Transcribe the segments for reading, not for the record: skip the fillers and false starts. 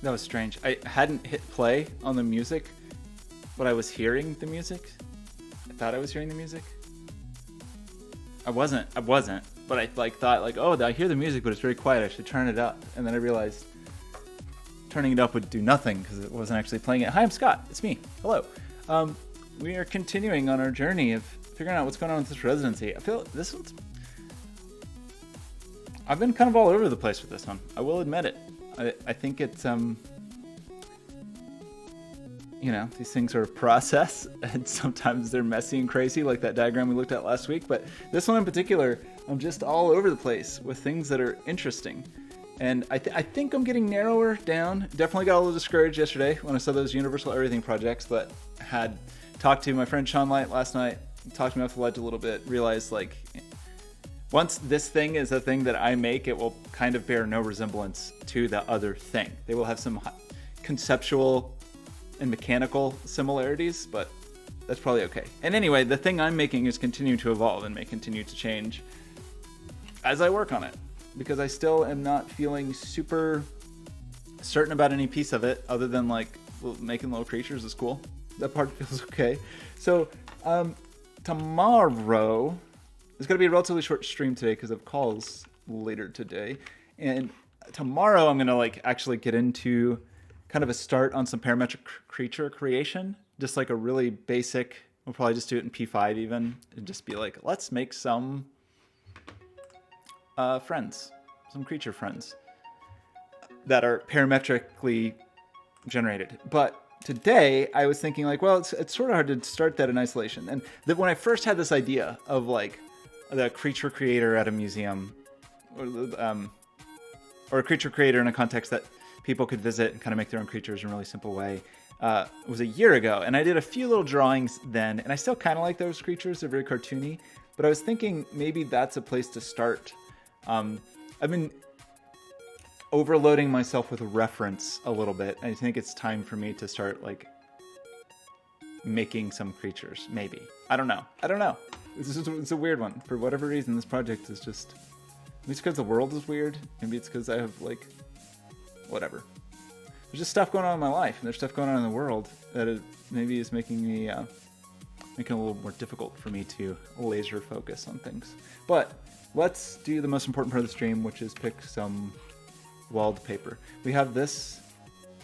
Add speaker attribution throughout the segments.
Speaker 1: That was strange. I hadn't hit play on the music, but I was hearing the music. I thought I was hearing the music. I wasn't, but I thought oh, I hear the music, but it's very quiet. I should turn it up. And then I realized turning it up would do nothing because it wasn't actually playing it. Hi, I'm Scott. It's me. Hello. We are continuing on our journey of figuring out what's going on with this residency. I feel this one's... I've been kind of all over the place with this one. I will admit it. I think it's, these things are a process, and sometimes they're messy and crazy, like that diagram we looked at last week. But this one in particular, I'm just all over the place with things that are interesting. And I think I'm getting narrower down. Definitely got a little discouraged yesterday when I saw those universal everything projects, but had talked to my friend Sean Light last night, talked me off the ledge a little bit, realized once this thing is a thing that I make, it will kind of bear no resemblance to the other thing. They will have some conceptual and mechanical similarities, but that's probably okay. And anyway, the thing I'm making is continuing to evolve and may continue to change as I work on it, because I still am not feeling super certain about any piece of it other than making little creatures is cool. That part feels okay. So tomorrow... It's going to be a relatively short stream today because of calls later today. And tomorrow I'm going to actually get into kind of a start on some parametric creature creation. Just a really basic, we'll probably just do it in P5 even. And just be let's make some friends, some creature friends that are parametrically generated. But today I was thinking it's sort of hard to start that in isolation. And when I first had this idea of the creature creator at a museum, or a creature creator in a context that people could visit and kind of make their own creatures in a really simple way. It was a year ago, and I did a few little drawings then, and I still kind of like those creatures. They're very cartoony, but I was thinking maybe that's a place to start. I've been overloading myself with reference a little bit. I think it's time for me to start making some creatures, maybe. I don't know. It's a weird one. For whatever reason, this project is just... Maybe it's because the world is weird. Maybe it's because I have, whatever. There's just stuff going on in my life, and there's stuff going on in the world that maybe is making me... making it a little more difficult for me to laser focus on things. But let's do the most important part of the stream, which is pick some wallpaper. We have this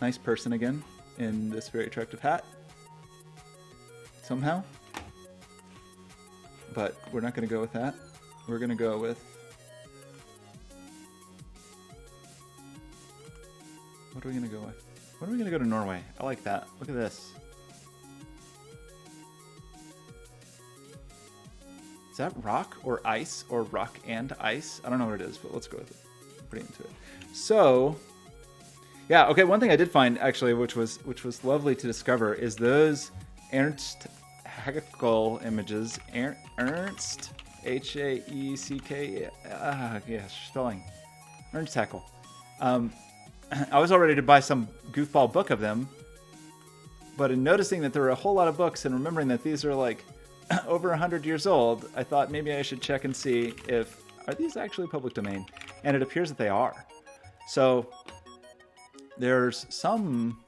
Speaker 1: nice person again in this very attractive hat. Somehow. But we're not going to go with that. We're going to go with... What are we going to go with? What are we going to go to Norway? I like that. Look at this. Is that rock or ice or rock and ice? I don't know what it is, but let's go with it. Put it into it. So, yeah, okay, one thing I did find actually, which was lovely to discover, is those Ernst Haeckel images. Ernst, H-A-E-C-K, yeah, spelling. Ernst Haeckel. I was all ready to buy some goofball book of them, but in noticing that there were a whole lot of books and remembering that these are over 100 years old, I thought maybe I should check and see are these actually public domain? And it appears that they are. So there's some...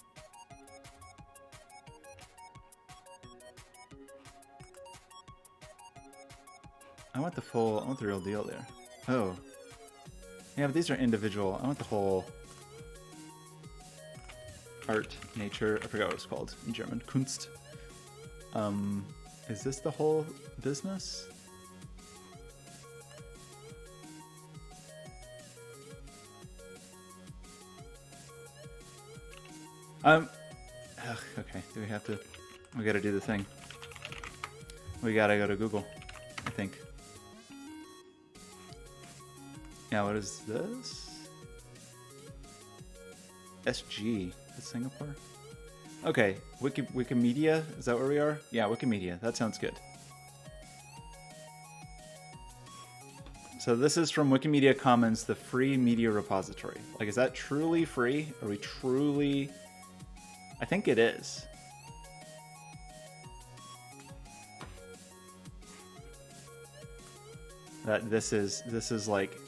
Speaker 1: I want the real deal there. Oh. Yeah, but these are individual. I want the whole art, nature, I forgot what it's called in German. Kunst. Is this the whole business? Okay, do we have to... We gotta do the thing. We gotta go to Google, I think. Yeah, what is this? SG. That's Singapore? Okay, Wikimedia? Is that where we are? Yeah, Wikimedia. That sounds good. So this is from Wikimedia Commons, the free media repository. Like, is that truly free? Are we truly... I think it is. That this is like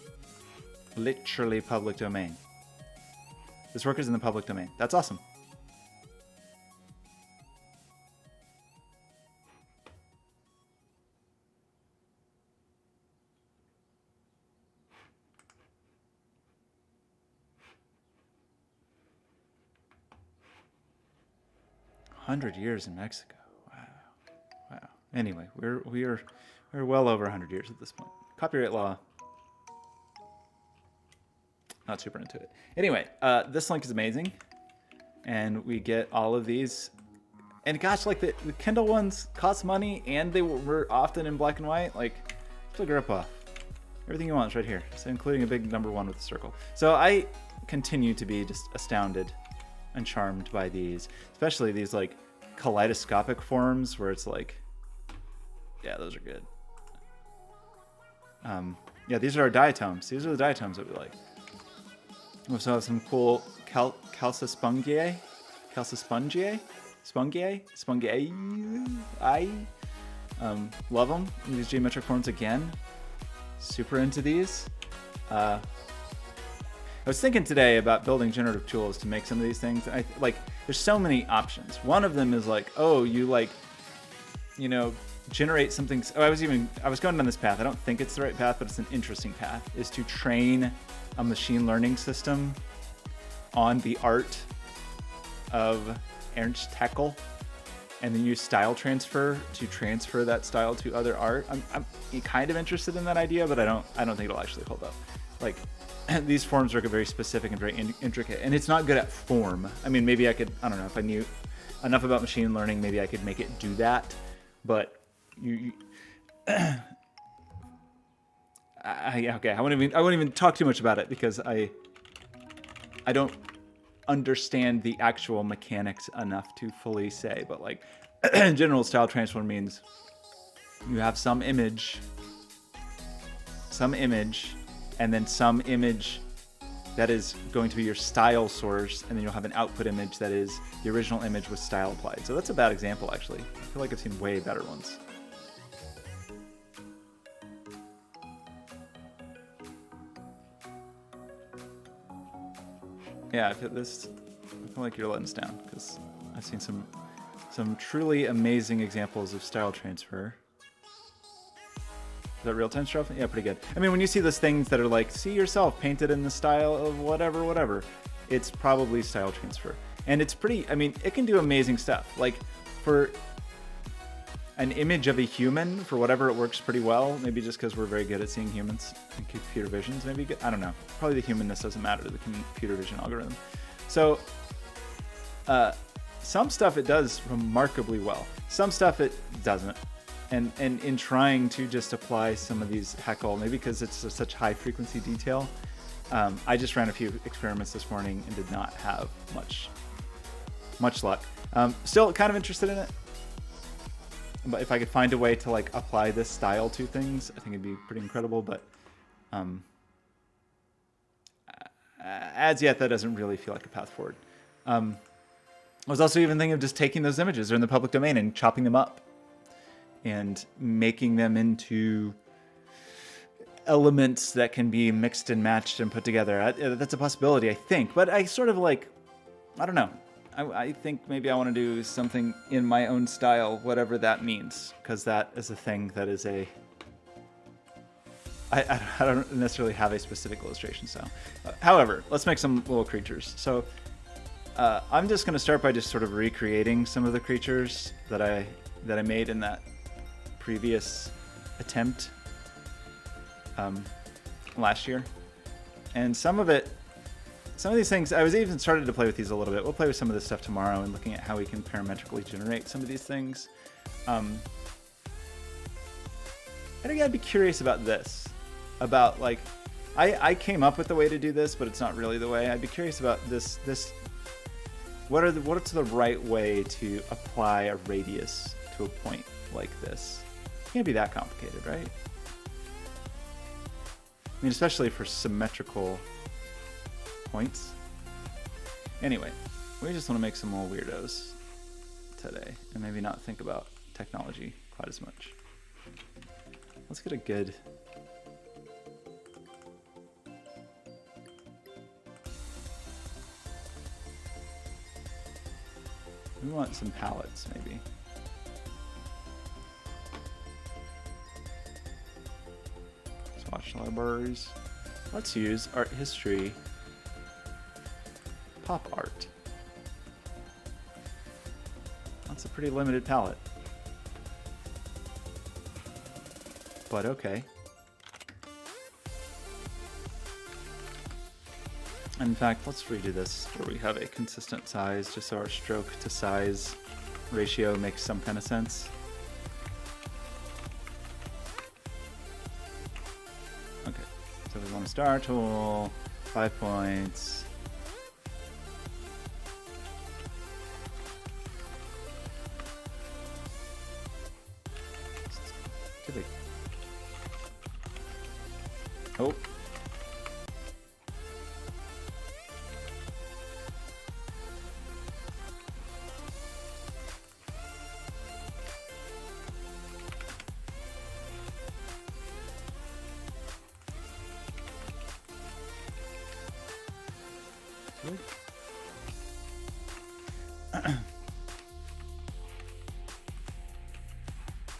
Speaker 1: literally public domain. This work is in the public domain. That's awesome. $100 in Mexico. Wow. Anyway, we're well over 100 years at this point. Copyright law. Not super into it. Anyway, this link is amazing, and we get all of these. And gosh, like the Kindle ones cost money, and they were often in black and white. Like, still grip off. Everything you want is right here, so including a big number 1 with a circle. So I continue to be just astounded and charmed by these, especially these like kaleidoscopic forms where it's like, yeah, those are good. Yeah, these are our diatoms. These are the diatoms that we like. We also have some cool calcespongiae. I love them. These geometric forms again. Super into these. I was thinking today about building generative tools to make some of these things. There's so many options. One of them is like, oh, you like, you know, generate something. Oh, I was going down this path. I don't think it's the right path, but it's an interesting path, is to train a machine learning system on the art of Ernst Haeckel, and then use style transfer to transfer that style to other art. I'm kind of interested in that idea, but I don't think it'll actually hold up. Like, these forms are very specific and very intricate, and it's not good at form. I mean, maybe I could, I don't know, if I knew enough about machine learning, maybe I could make it do that. But okay, I won't even talk too much about it because I don't understand the actual mechanics enough to fully say. But like, in general, style transfer means you have some image, and then some image that is going to be your style source, and then you'll have an output image that is the original image with style applied. So that's a bad example, actually. I feel like I've seen way better ones. Yeah, I feel like you're letting us down, because I've seen some truly amazing examples of style transfer. Is that real-time stuff? Yeah, pretty good. I mean, when you see those things that are like, see yourself painted in the style of whatever, it's probably style transfer. And it's pretty, I mean, it can do amazing stuff. Like, for an image of a human, for whatever, it works pretty well. Maybe just because we're very good at seeing humans and computer visions. Maybe, I don't know. Probably the humanness doesn't matter to the computer vision algorithm. So, some stuff it does remarkably well. Some stuff it doesn't. And in trying to just apply some of these Haeckel, maybe because it's such high frequency detail, I just ran a few experiments this morning and did not have much luck. Still kind of interested in it, but if I could find a way to like apply this style to things, I think it'd be pretty incredible. But as yet, that doesn't really feel like a path forward. I was also even thinking of just taking those images, they're in the public domain, and chopping them up and making them into elements that can be mixed and matched and put together. That's a possibility, I think. But I sort of like, I don't know. I think maybe I want to do something in my own style, whatever that means, because that is a thing that is a... I don't necessarily have a specific illustration style. However, let's make some little creatures. So I'm just going to start by just sort of recreating some of the creatures that I made in that previous attempt last year. And some of these things, I was even started to play with these a little bit. We'll play with some of this stuff tomorrow and looking at how we can parametrically generate some of these things. I think I'd be curious about this. About like, I came up with the way to do this, but it's not really the way. I'd be curious about this. What's the right way to apply a radius to a point like this? It can't be that complicated, right? mean, especially for symmetrical points. Anyway, we just want to make some little weirdos today and maybe not think about technology quite as much. Let's get a good... We want some palettes, maybe. Swatch libraries. Let's use art history pop art. That's a pretty limited palette. But okay. In fact, let's redo this where we have a consistent size just so our stroke to size ratio makes some kind of sense. Okay, so we want a star tool, 5 points. Too big. Oh.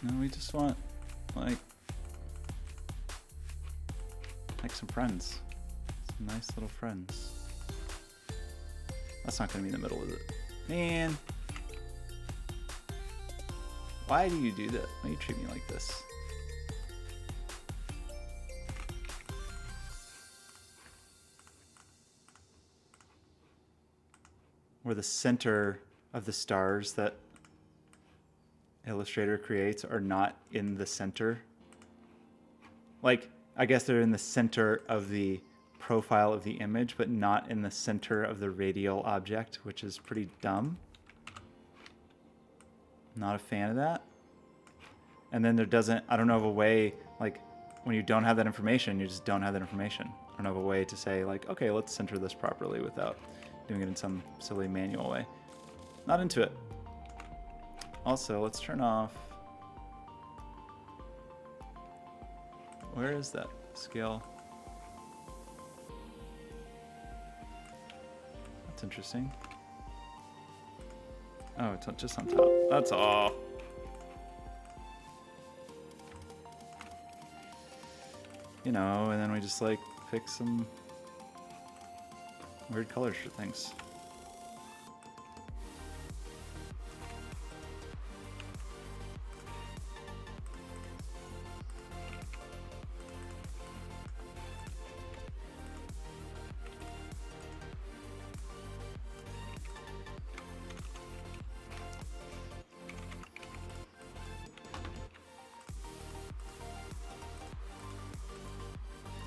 Speaker 1: No, we just want like some friends. Some nice little friends. That's not gonna be in the middle, is it? Man. Why do you do that? Why do you treat me like this? Where the center of the stars that Illustrator creates are not in the center. Like, I guess they're in the center of the profile of the image, but not in the center of the radial object, which is pretty dumb. Not a fan of that. And then there doesn't, I don't know of a way, like, when you don't have that information, you just don't have that information. I don't know of a way to say, like, okay, let's center this properly without doing it in some silly manual way. Not into it. Also, let's turn off... Where is that scale? That's interesting. Oh, it's just on top. That's all. You know, and then we just like pick some weird colors for things.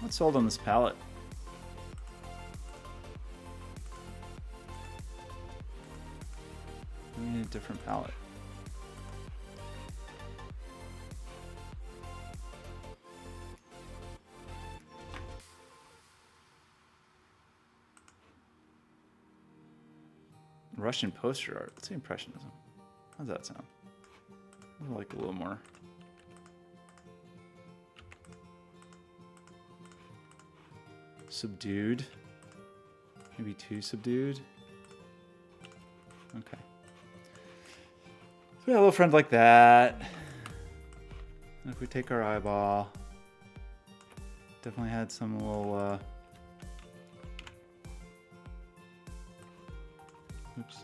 Speaker 1: What's sold on this palette? We need a different palette. Russian poster art. Let's see Impressionism. How does that sound? I like a little more. Subdued. Maybe too subdued. Okay. So we have a little friend like that. And if we take our eyeball, definitely had some little oops.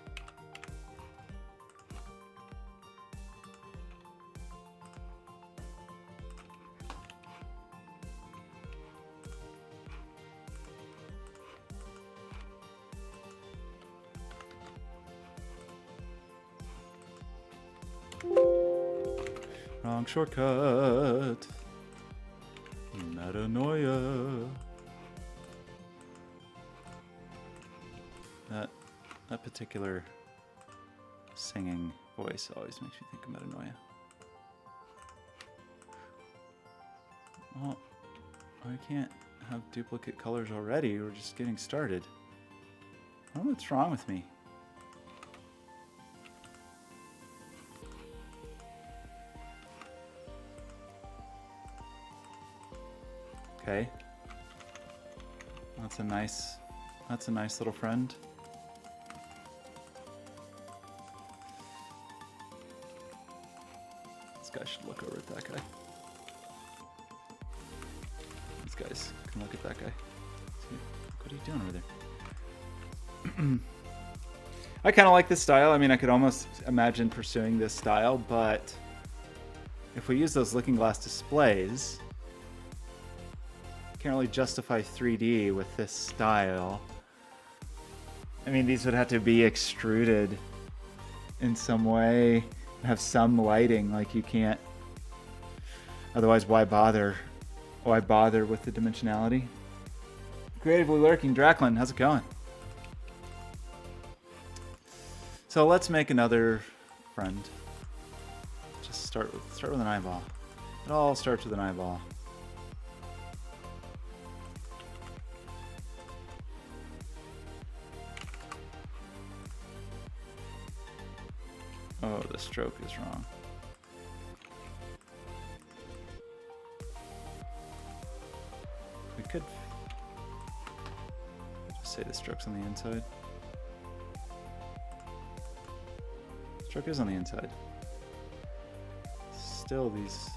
Speaker 1: Wrong shortcut. Metanoia. That particular singing voice always makes me think of metanoia. Well, I can't have duplicate colors already. We're just getting started. I don't know what's wrong with me. Okay. That's a nice little friend. This guy should look over at that guy. These guys can look at that guy. See, what are you doing over there? I kind of like this style. I mean, I could almost imagine pursuing this style, but if we use those looking glass displays, can't really justify 3D with this style. I mean, these would have to be extruded in some way, have some lighting. Like, you can't. Otherwise, why bother? Why bother with the dimensionality? Creatively Lurking, Draclin, how's it going? So let's make another friend. Just start with an eyeball. It all starts with an eyeball. Oh, the stroke is wrong. We could just say the stroke's on the inside. Stroke is on the inside. Still these...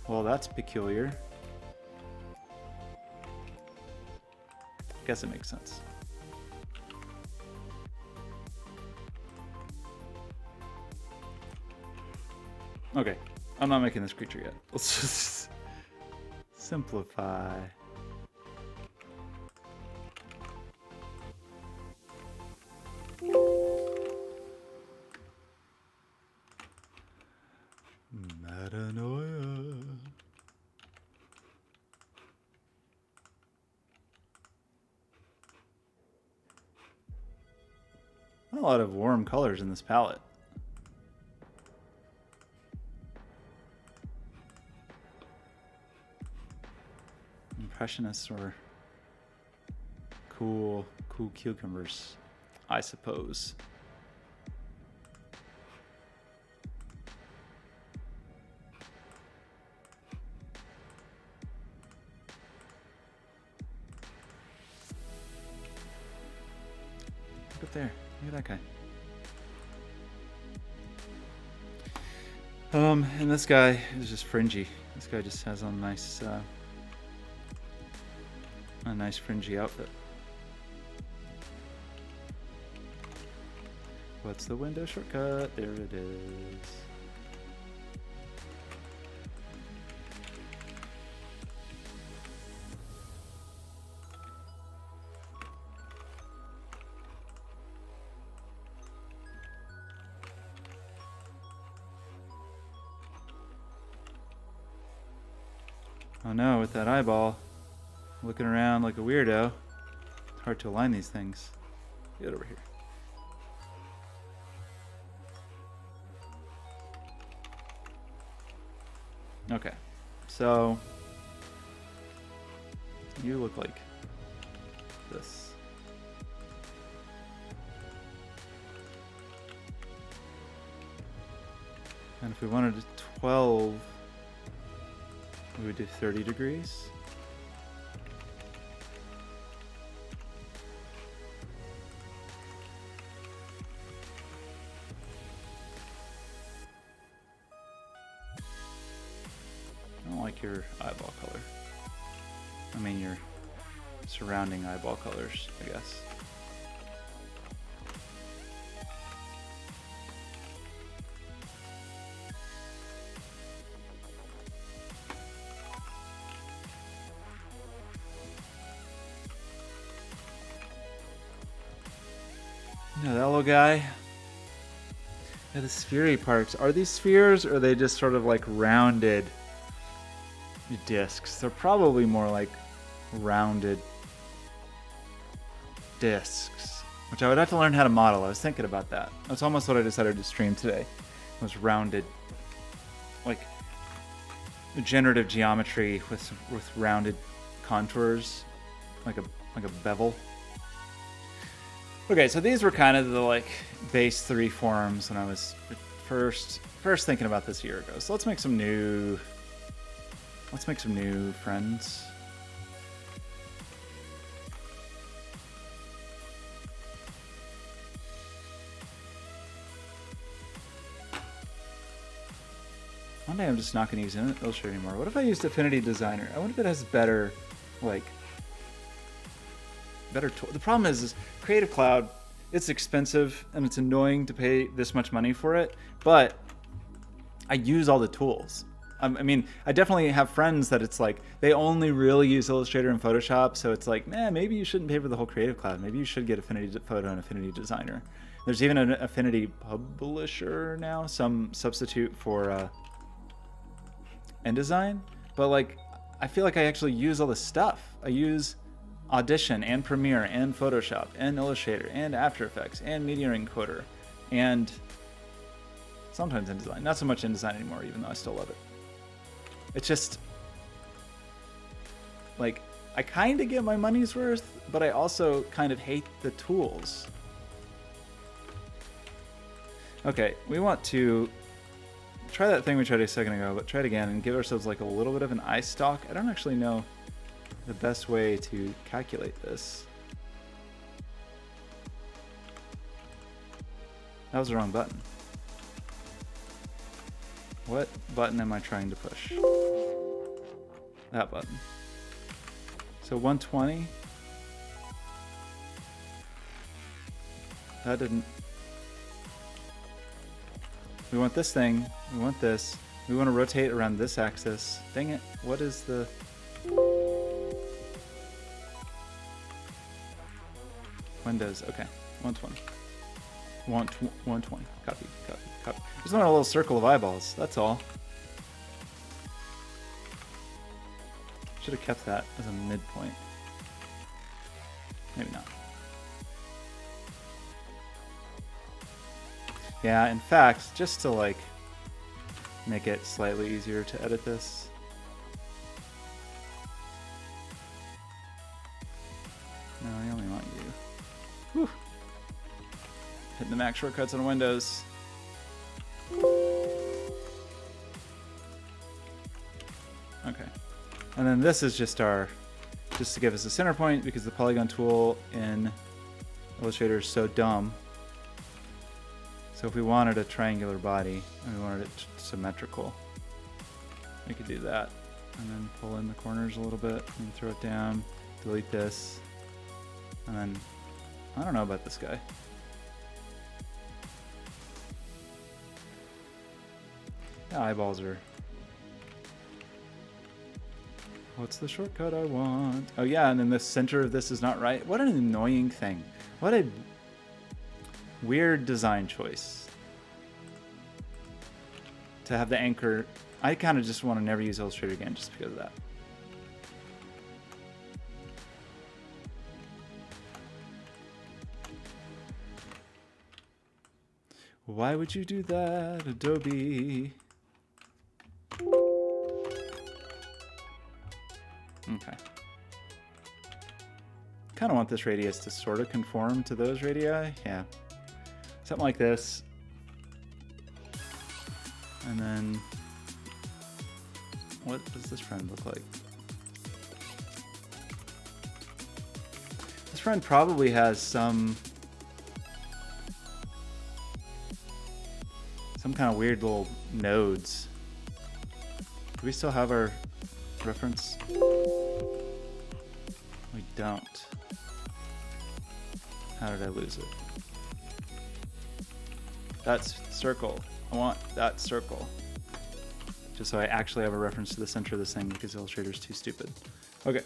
Speaker 1: Well, that's peculiar. I guess it makes sense. Okay, I'm not making this creature yet. Let's just simplify. Metanoia. Not a lot of warm colors in this palette. Impressionists or cool cucumbers, I suppose. Look up there. Look at that guy. And this guy is just fringy. This guy just has a nice fringy outfit. What's the window shortcut? There it is. Oh no, with that eyeball. Looking around like a weirdo. It's hard to align these things. Get over here. Okay, so you look like this. And if we wanted a 12, we would do 30 degrees. Your eyeball color. I mean your surrounding eyeball colors, I guess. No, that little guy. Yeah, the sphery parts. Are these spheres or are they just sort of like rounded discs? They're probably more like rounded discs, which I would have to learn how to model. I was thinking about that. That's almost what I decided to stream today. Was rounded, like generative geometry with rounded contours, like a bevel. Okay, so these were kind of the like base 3 forms when I was first thinking about this a year ago. So let's make some new friends. One day I'm just not going to use Illustrator anymore. What if I used Affinity Designer? I wonder if it has better the problem is Creative Cloud, it's expensive and it's annoying to pay this much money for it, but I use all the tools. I mean, I definitely have friends that it's like they only really use Illustrator and Photoshop, so it's like, man, maybe you shouldn't pay for the whole Creative Cloud. Maybe you should get Affinity Photo and Affinity Designer. There's even an Affinity Publisher now, some substitute for InDesign, but like I feel like I actually use all this stuff. I use Audition and Premiere and Photoshop and Illustrator and After Effects and Media Encoder and sometimes InDesign. Not so much InDesign anymore, even though I still love it. It's just like I kind of get my money's worth, but I also kind of hate the tools. Okay, we want to try that thing we tried a second ago, but try it again and give ourselves like a little bit of an eye stalk. I don't actually know the best way to calculate this. That was the wrong button. What button am I trying to push? That button. So 120. That didn't. We want this thing. We want this. We want to rotate around this axis. Dang it. What is the... Windows. Okay. 120. 120. Copy. Copy. Copy. Just want a little circle of eyeballs. That's all. Should have kept that as a midpoint. Maybe not. Yeah, in fact, just to like make it slightly easier to edit this. No, I only want you. Whew. Hitting the Mac shortcuts on Windows. Okay. And then this is just to give us a center point because the polygon tool in Illustrator is so dumb. So if we wanted a triangular body and we wanted it symmetrical, we could do that. And then pull in the corners a little bit and throw it down, delete this. And then, I don't know about this guy. The eyeballs are... What's the shortcut I want? Oh yeah, and then the center of this is not right. What an annoying thing. What a weird design choice. To have the anchor... I kind of just want to never use Illustrator again just because of that. Why would you do that, Adobe? Okay. Kind of want this radius to sort of conform to those radii. Yeah. Something like this. And then, what does this friend look like? This friend probably has some kind of weird little nodes. Do we still have our reference? We don't. How did I lose it? That's circle. I want that circle. Just so I actually have a reference to the center of this thing because Illustrator's too stupid. Okay.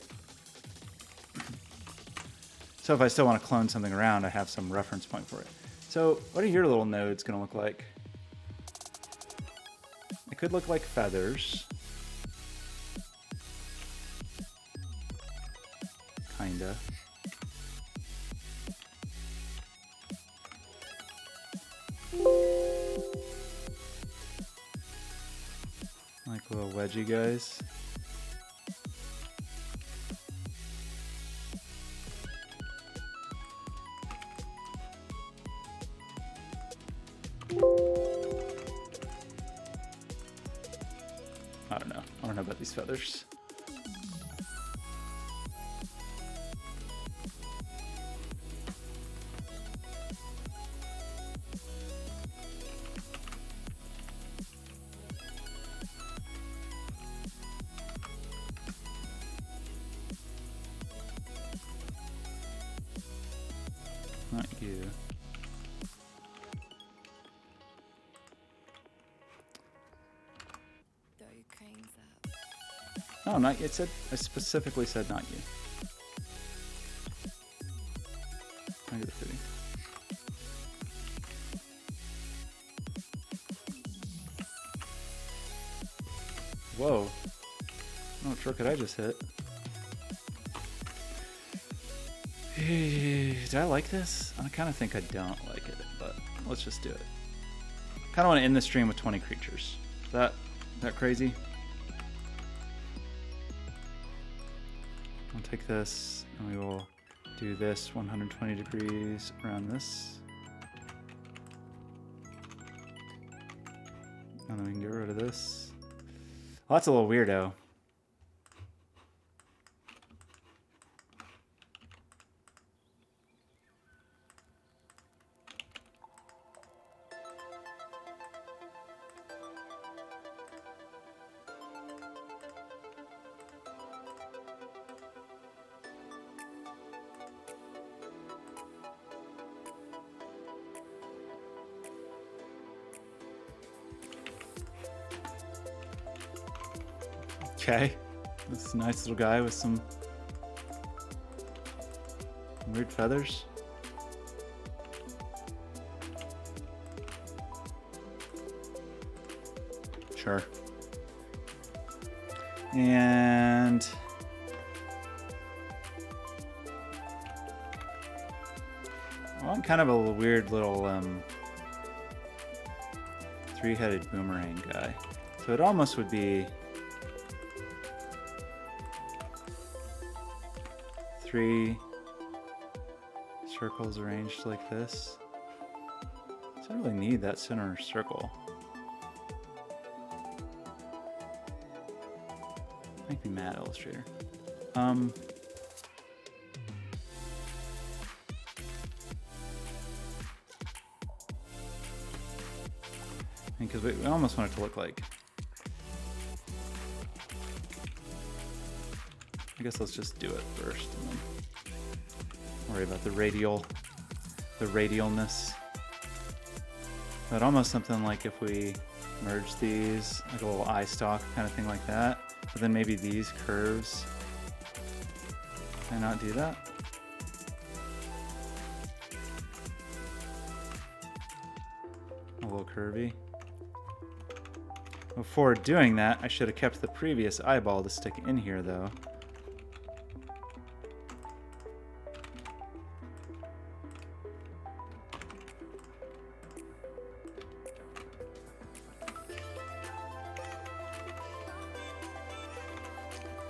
Speaker 1: So if I still want to clone something around, I have some reference point for it. So what are your little nodes going to look like? It could look like feathers. Kinda. Like little wedgie guys. feathers. Not you. No, not yet. I specifically said not you. I get the Whoa. Oh, what trick did I just hit? Do I like this? I kind of think I don't like it, but let's just do it. Kind of want to end the stream with 20 creatures. Is that crazy? I'll take this and we will do this 120 degrees around this. And then we can get rid of this. Oh, that's a little weirdo. Okay, this nice little guy with some weird feathers. Sure. And I want kind of a weird little three-headed boomerang guy. So it almost would be 3 circles arranged like this. So I don't really need that center circle. Make me mad, Illustrator. Because we almost want it to look like. I guess let's just do it first and then worry about the radialness. But almost something like if we merge these, like a little eye stalk kind of thing like that. But then maybe these curves. Can I not do that? A little curvy. Before doing that, I should have kept the previous eyeball to stick in here though.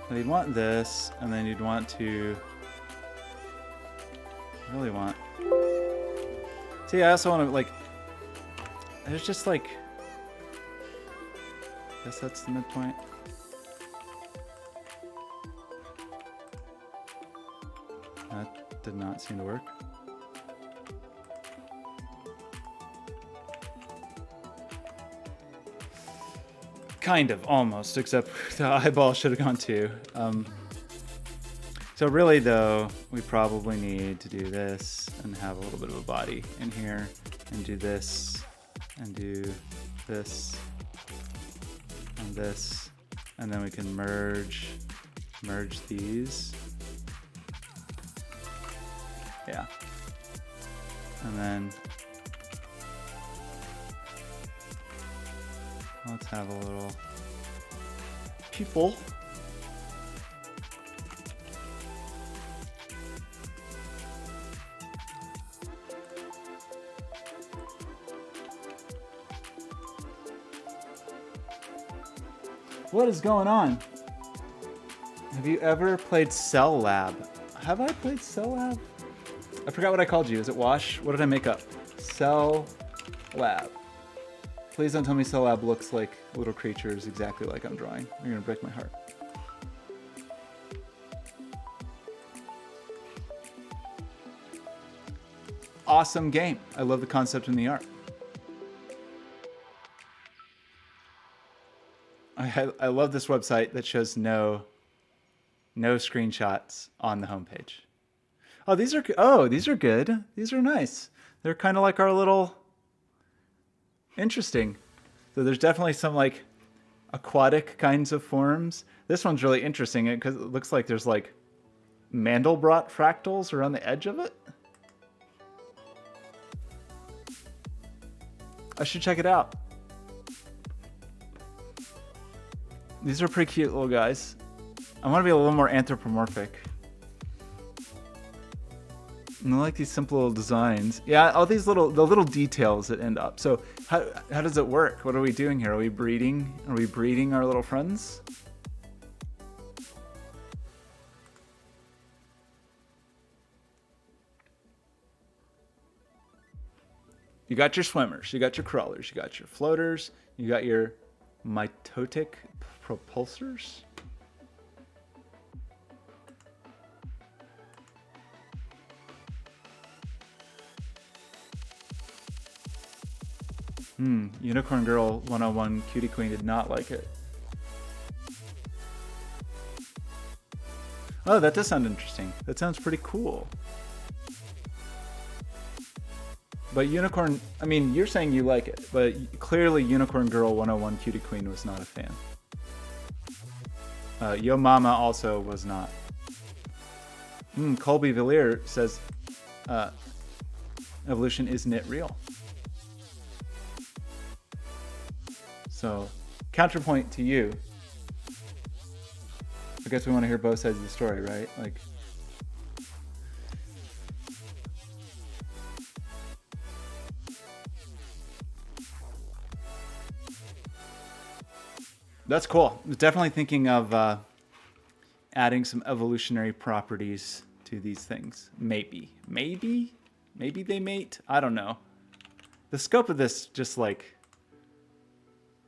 Speaker 1: So you'd want this, and then you'd want to really want. See, I also want to like. There's just like. I guess that's the midpoint. That did not seem to work. Kind of, almost, except the eyeball should have gone too. So really though, we probably need to do this and have a little bit of a body in here and do this and do this and this, and then we can merge these. Yeah. And then let's have a little pupil. What is going on? Have you ever played Cell Lab? Have I played Cell Lab? I forgot what I called you. Is it Wash? What did I make up? Cell Lab. Please don't tell me Cell Lab looks like little creatures exactly like I'm drawing. You're gonna break my heart. awesome game. I love the concept and the art. I love this website that shows no screenshots on the homepage. Oh, these are good. These are nice. They're kind of like our little interesting. So there's definitely some like aquatic kinds of forms. This one's really interesting because it looks like there's like Mandelbrot fractals around the edge of it. I should check it out. These are pretty cute little guys. I want to be a little more anthropomorphic. And I like these simple little designs. Yeah, all these the little details that end up. So how does it work? What are we doing here? Are we breeding? Are we breeding our little friends? You got your swimmers, you got your crawlers, you got your floaters, you got your mitotic propulsors. Unicorn Girl 101 Cutie Queen did not like it. Oh, that does sound interesting. That sounds pretty cool. But Unicorn, I mean, you're saying you like it, but clearly Unicorn Girl 101 Cutie Queen was not a fan. Yo Mama also was not. Colby Villier says, evolution isn't it real? So, counterpoint to you. I guess we want to hear both sides of the story, right? Like, that's cool. Definitely thinking of adding some evolutionary properties to these things. Maybe they mate. I don't know. The scope of this just like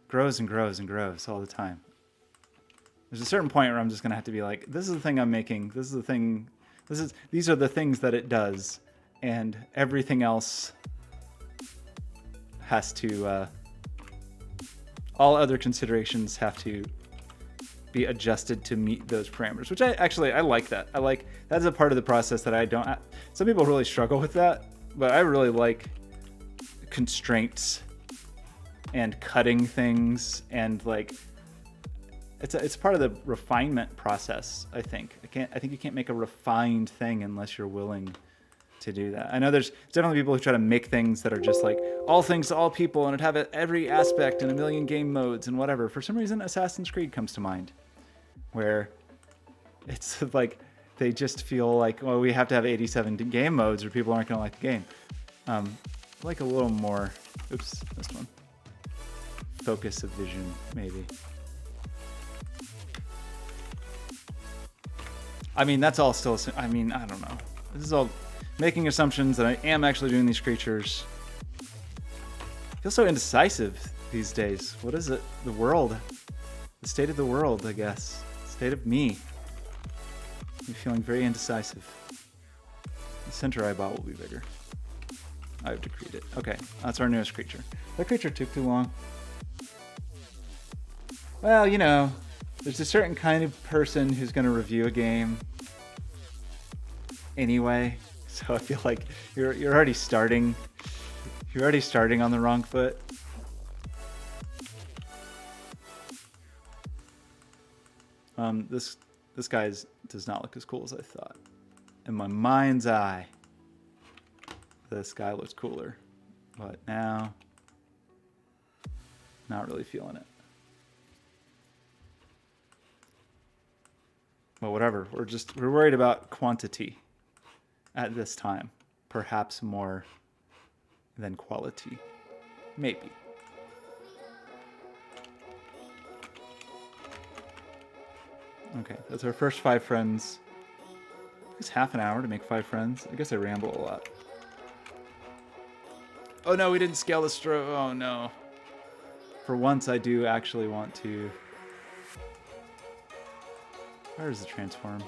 Speaker 1: grows and grows and grows all the time. There's a certain point where I'm just gonna have to be like, this is the thing I'm making. This is the thing. These are the things that it does, and everything else has to. All other considerations have to be adjusted to meet those parameters, which I like that. I like that's a part of the process that I don't. Some people really struggle with that, but I really like constraints and cutting things and like it's part of the refinement process. I think you can't make a refined thing unless you're willing to do that. I know there's definitely people who try to make things that are just like all things to all people and it'd have every aspect in a million game modes and whatever. For some reason, Assassin's Creed comes to mind, where it's like they just feel like, well, we have to have 87 game modes or people aren't going to like the game. Like a little more, oops, this one. Focus of vision, maybe. I mean, that's all still, I mean, I don't know. This is all making assumptions that I am actually doing these creatures. I feel so indecisive these days. What is it? The world. The state of the world, I guess. The state of me. I'm feeling very indecisive. The center eyeball will be bigger. I've decreed it. Okay, that's our newest creature. That creature took too long. Well, you know, there's a certain kind of person who's going to review a game anyway. So I feel like you're already starting. You're already starting on the wrong foot. This guy does not look as cool as I thought. In my mind's eye, this guy looks cooler, but now, not really feeling it. Well, whatever. We're worried about quantity at this time, perhaps more than quality, maybe. Okay, that's our first 5 friends. It's half an hour to make 5 friends. I guess I ramble a lot. Oh no, we didn't scale the stroke. Oh no. For once, I do actually want to. Where is the transform?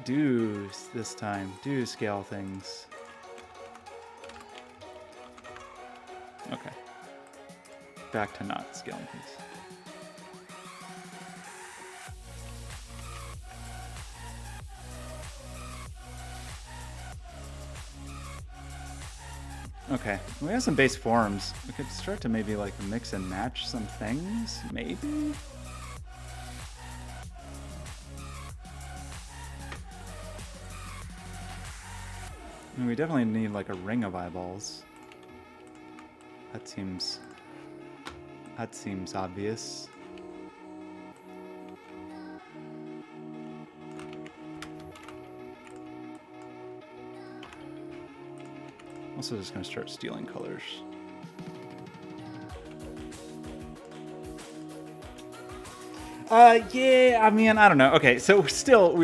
Speaker 1: do this time. Do scale things. Okay. Back to not scaling things. Okay, we have some base forms. We could start to maybe like mix and match some things, maybe? I mean, we definitely need like a ring of eyeballs. That seems obvious. Also just gonna start stealing colors. Yeah, I mean, I don't know. Okay, so we're still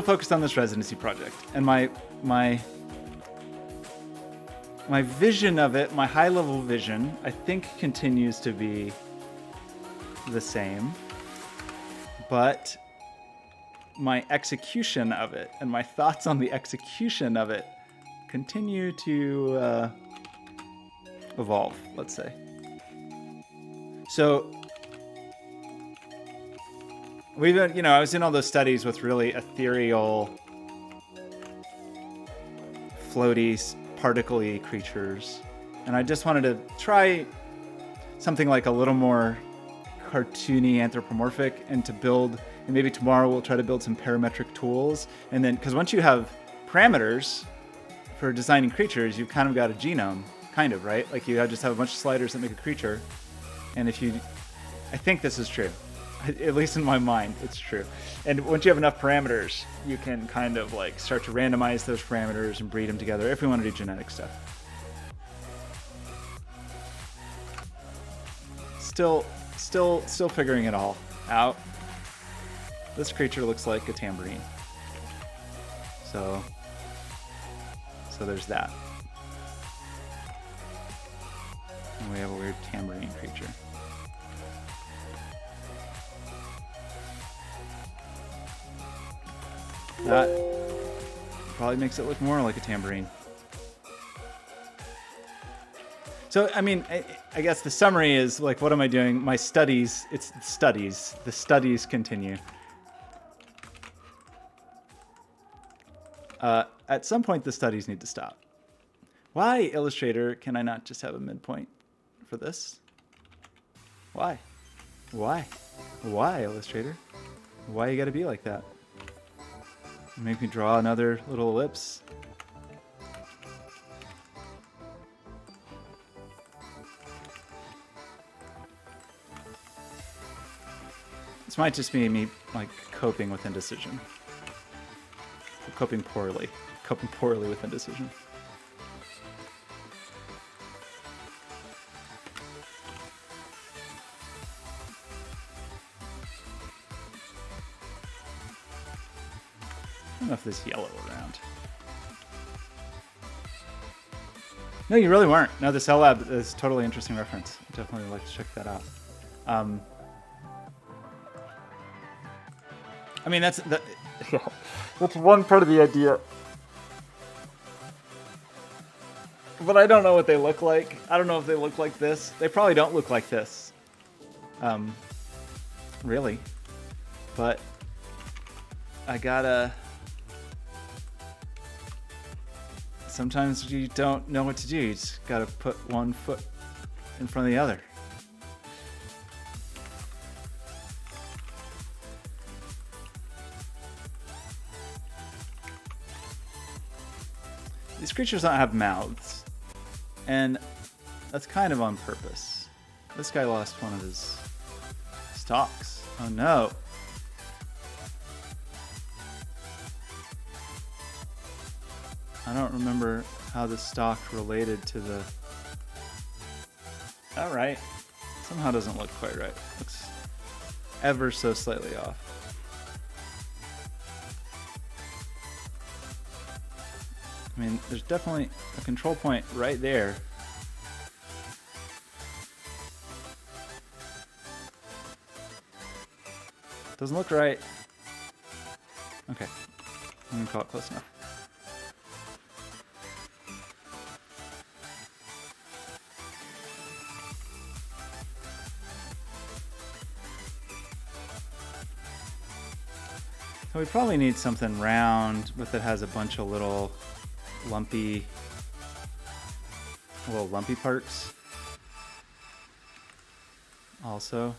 Speaker 1: focused on this residency project, and my vision of it, my high level vision, I think continues to be the same, but my execution of it and my thoughts on the execution of it continue to evolve, let's say. So we've been, I was in all those studies with really ethereal, floaty, particle-y creatures, and I just wanted to try something like a little more cartoony, anthropomorphic, and to build, and maybe tomorrow we'll try to build some parametric tools, and then, because once you have parameters for designing creatures, you've kind of got a genome, kind of, right? Like you just have a bunch of sliders that make a creature, and I think this is true. At least in my mind, it's true. And once you have enough parameters, you can kind of like start to randomize those parameters and breed them together if we want to do genetic stuff. Still figuring it all out. This creature looks like a tambourine. So there's that. And we have a weird tambourine creature. That probably makes it look more like a tambourine. So, I mean, I guess the summary is, like, what am I doing? My studies, it's studies. The studies continue. At some point, the studies need to stop. Why, Illustrator, can I not just have a midpoint for this? Why? Why, Illustrator? Why you gotta be like that? Make me draw another little ellipse. This might just be me, like, coping with indecision. Coping poorly with indecision. I don't know if there's yellow around. No, you really weren't. No, the Cell Lab is a totally interesting reference. I'd definitely like to check that out. I mean, that's one part of the idea. But I don't know what they look like. I don't know if they look like this. They probably don't look like this. Really. But I gotta... Sometimes you don't know what to do. You just gotta put one foot in front of the other. These creatures don't have mouths, and that's kind of on purpose. This guy lost one of his stalks. Oh no. I don't remember how the stalk related to the... Alright. Somehow doesn't look quite right. Looks ever so slightly off. I mean, there's definitely a control point right there. Doesn't look right. Okay. I'm gonna call it close enough. So we probably need something round, but that has a bunch of little lumpy parts. Also,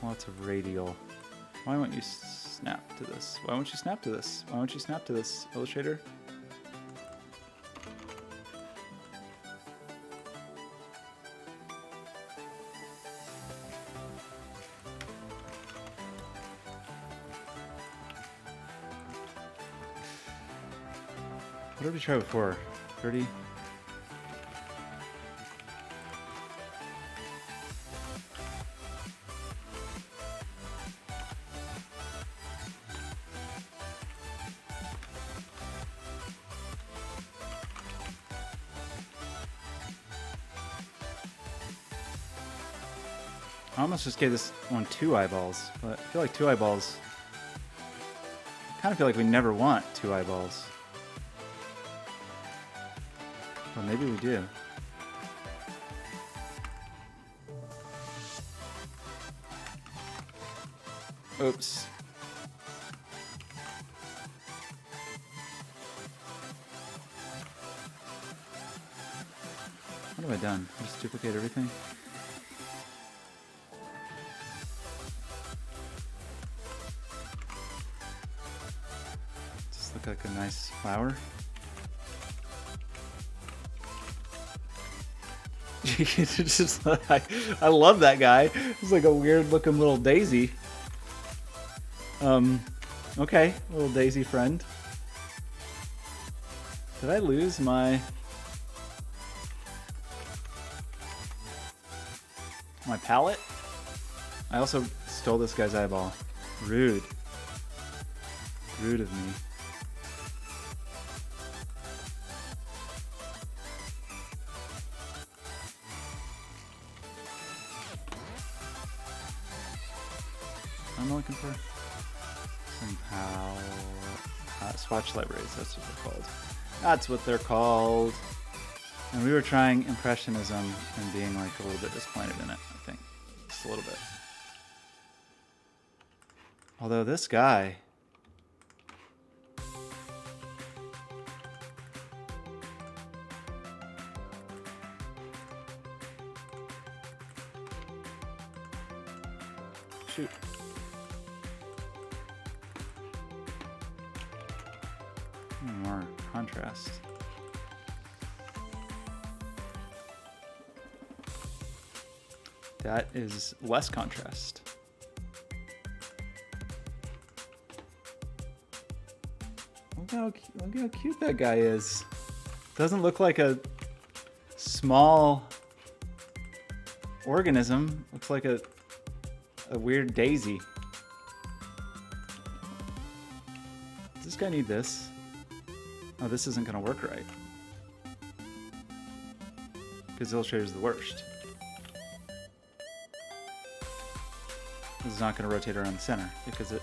Speaker 1: lots of radial. Why won't you snap to this? Why won't you snap to this? Why won't you snap to this, Illustrator? What did we try before? 30? I almost just gave this one 2 eyeballs, but I feel like 2 eyeballs... I kind of feel like we never want 2 eyeballs. Well, maybe we do. Oops. What have I done? Just duplicate everything? Just look like a nice flower. It's just, I love that guy. It's like a weird looking little daisy. Okay, little daisy friend. Did I lose my palette? I also stole this guy's eyeball. Rude. Rude of me. I'm looking for somehow swatch libraries. That's what they're called. That's what they're called. And we were trying impressionism and being like a little bit disappointed in it. I think just a little bit. Although this guy. Shoot. More contrast. That is less contrast. Look how cute that guy is. Doesn't look like a small organism. Looks like a weird daisy. Does this guy need this? Oh, this isn't gonna work right. Because Illustrator's the worst. This is not gonna rotate around the center because it...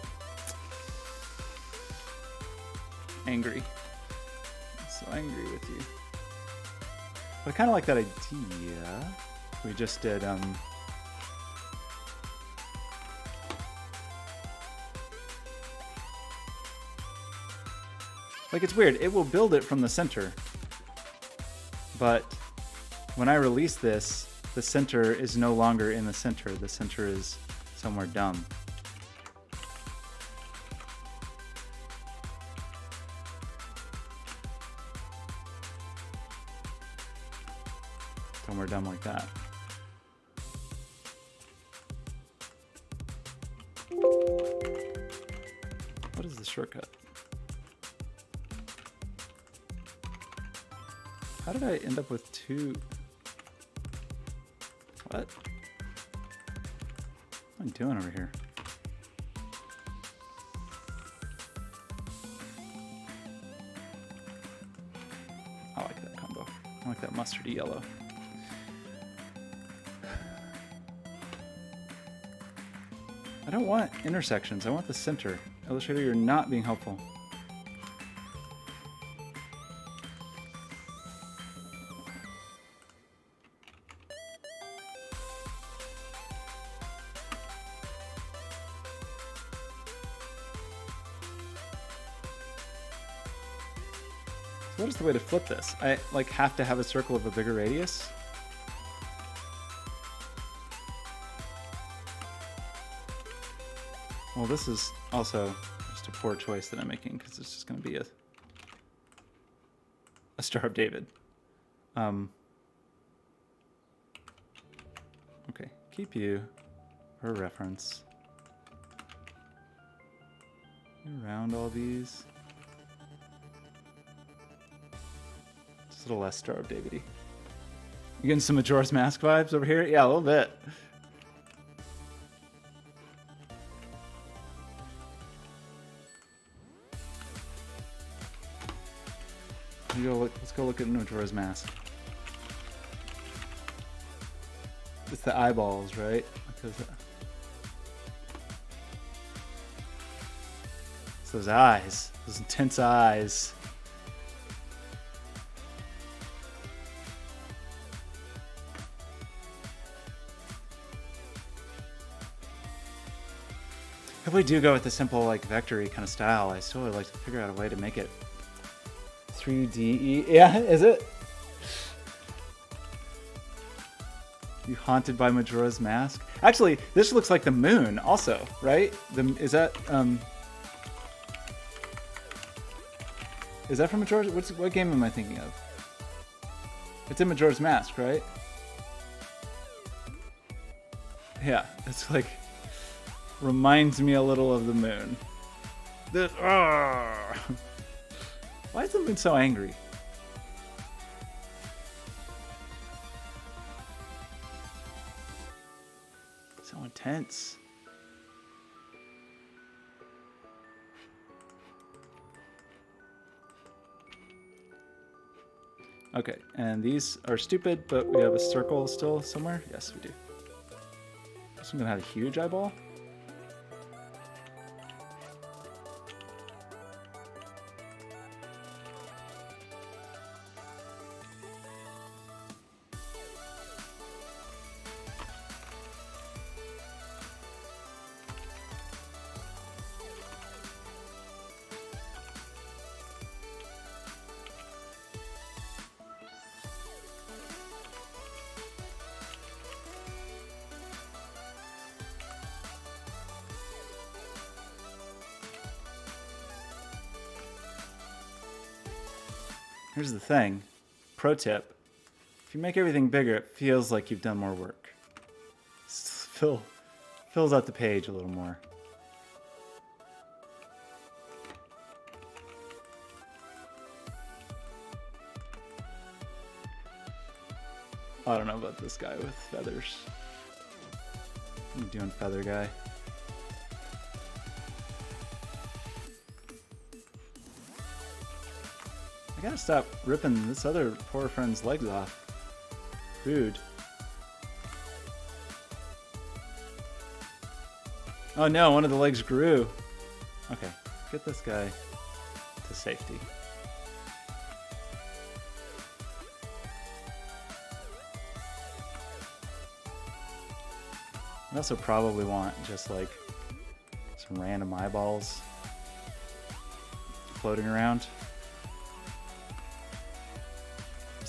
Speaker 1: Angry. I'm so angry with you. But I kinda like that idea. We just did, like, it's weird. It will build it from the center. But when I release this, the center is no longer in the center. The center is somewhere dumb. Somewhere dumb like that. What is the shortcut? How did I end up with 2? What? What am I doing over here? I like that combo. I like that mustardy yellow. I don't want intersections. I want the center. Illustrator, you're not being helpful. What is the way to flip this? I like have to have a circle of a bigger radius. Well, this is also just a poor choice that I'm making because it's just going to be a Star of David. Okay, keep you for reference. Around all these. Just a little less Star of David-y. You getting some Majora's Mask vibes over here? Yeah, a little bit. Let's go look at Majora's Mask. It's the eyeballs, right? Because it's those eyes, those intense eyes. If we do go with the simple, like, vector-y kind of style, I still would like to figure out a way to make it 3D-y. Yeah, is it? You haunted by Majora's Mask? Actually, this looks like the moon also, right? Is that from Majora's? What game am I thinking of? It's in Majora's Mask, right? Yeah, it's like reminds me a little of the moon. Why is the moon so angry? So intense. Okay, and these are stupid, but we have a circle still somewhere? Yes, we do. So I'm gonna have a huge eyeball. Here's the thing. Pro tip. If you make everything bigger, it feels like you've done more work. Fills out the page a little more. I don't know about this guy with feathers. What are you doing, feather guy? I gotta stop ripping this other poor friend's legs off. Rude. Oh no, one of the legs grew. Okay, get this guy to safety. I also probably want just like some random eyeballs floating around.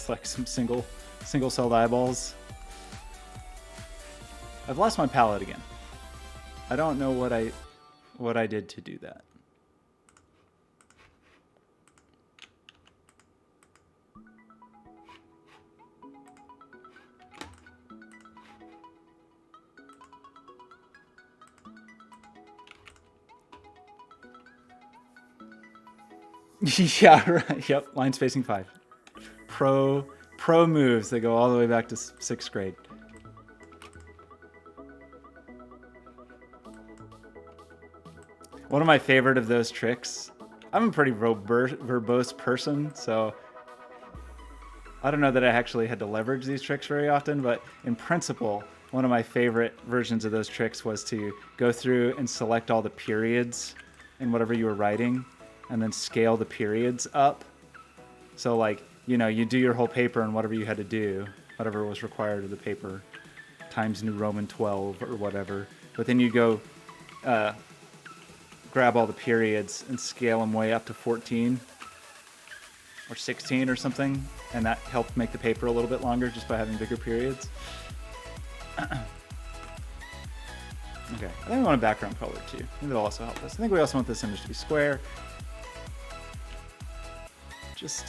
Speaker 1: Like some single-celled eyeballs. I've lost my palette again. I don't know what I did to do that. Yeah, right. Yep, line spacing 5. Pro moves that go all the way back to 6th grade. One of my favorite of those tricks. I'm a pretty verbose person, so I don't know that I actually had to leverage these tricks very often, but in principle, one of my favorite versions of those tricks was to go through and select all the periods in whatever you were writing and then scale the periods up. So like, you know, you do your whole paper and whatever you had to do, whatever was required of the paper, times New Roman 12 or whatever. But then you go grab all the periods and scale them way up to 14 or 16 or something. And that helped make the paper a little bit longer just by having bigger periods. Okay, I think we want a background color too. I think that'll also help us. I think we also want this image to be square. Just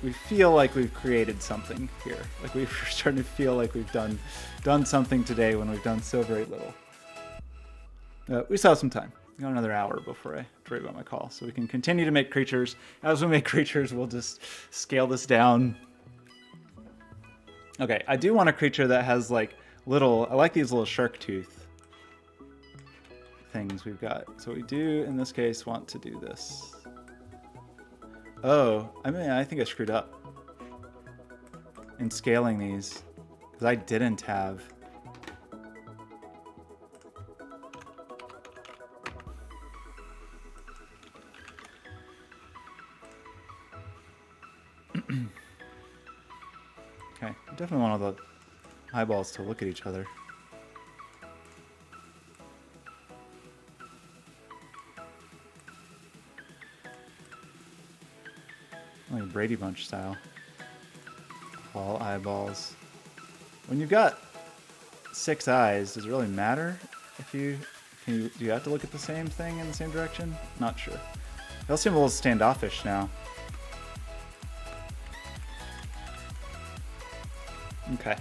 Speaker 1: we feel like we've created something here. Like we're starting to feel like we've done something today when we've done so very little. We still have some time. We got another hour before I have to worry about my call, so we can continue to make creatures. As we make creatures, we'll just scale this down. Okay, I do want a creature that has like little, I like these little shark tooth things we've got. So we do, in this case, want to do this. Oh, I mean, I think I screwed up in scaling these because I didn't have. Okay, I definitely want all the eyeballs to look at each other. Like Brady Bunch style. All eyeballs. When you've got 6 eyes, does it really matter if do you have to look at the same thing in the same direction? Not sure. They'll seem a little standoffish now. Okay.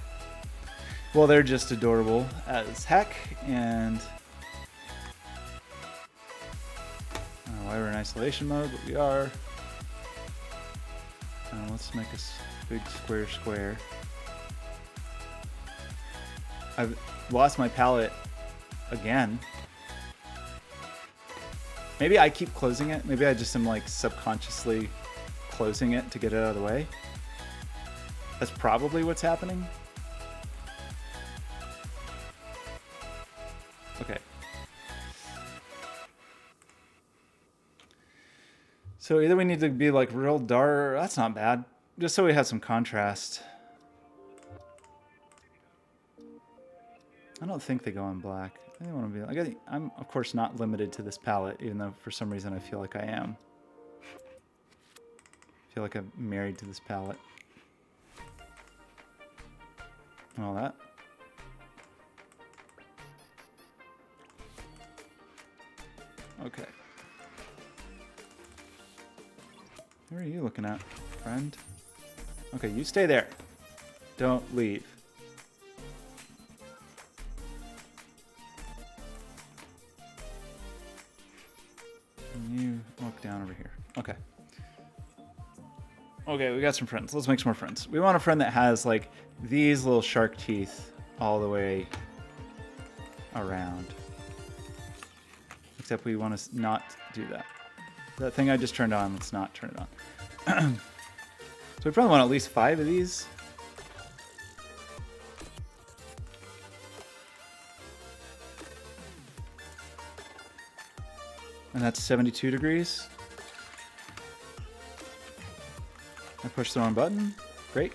Speaker 1: Well, they're just adorable as heck, and I don't know why we're in isolation mode, but we are. Let's make a big square. I've lost my palette again. Maybe I keep closing it. Maybe I just am like subconsciously closing it to get it out of the way. That's probably what's happening. Okay. So either we need to be like real dark. That's not bad. Just so we have some contrast. I don't think they go on black. I think they want to be like, I'm of course not limited to this palette, even though for some reason I feel like I am. I feel like I'm married to this palette. And all that. Okay. Who are you looking at, friend? Okay, you stay there. Don't leave. And you walk down over here. Okay. Okay, we got some friends. Let's make some more friends. We want a friend that has like these little shark teeth all the way around. Except we want to not do that. That thing I just turned on, let's not turn it on. So we probably want at least 5 of these. And that's 72 degrees. I pushed the wrong button. Great.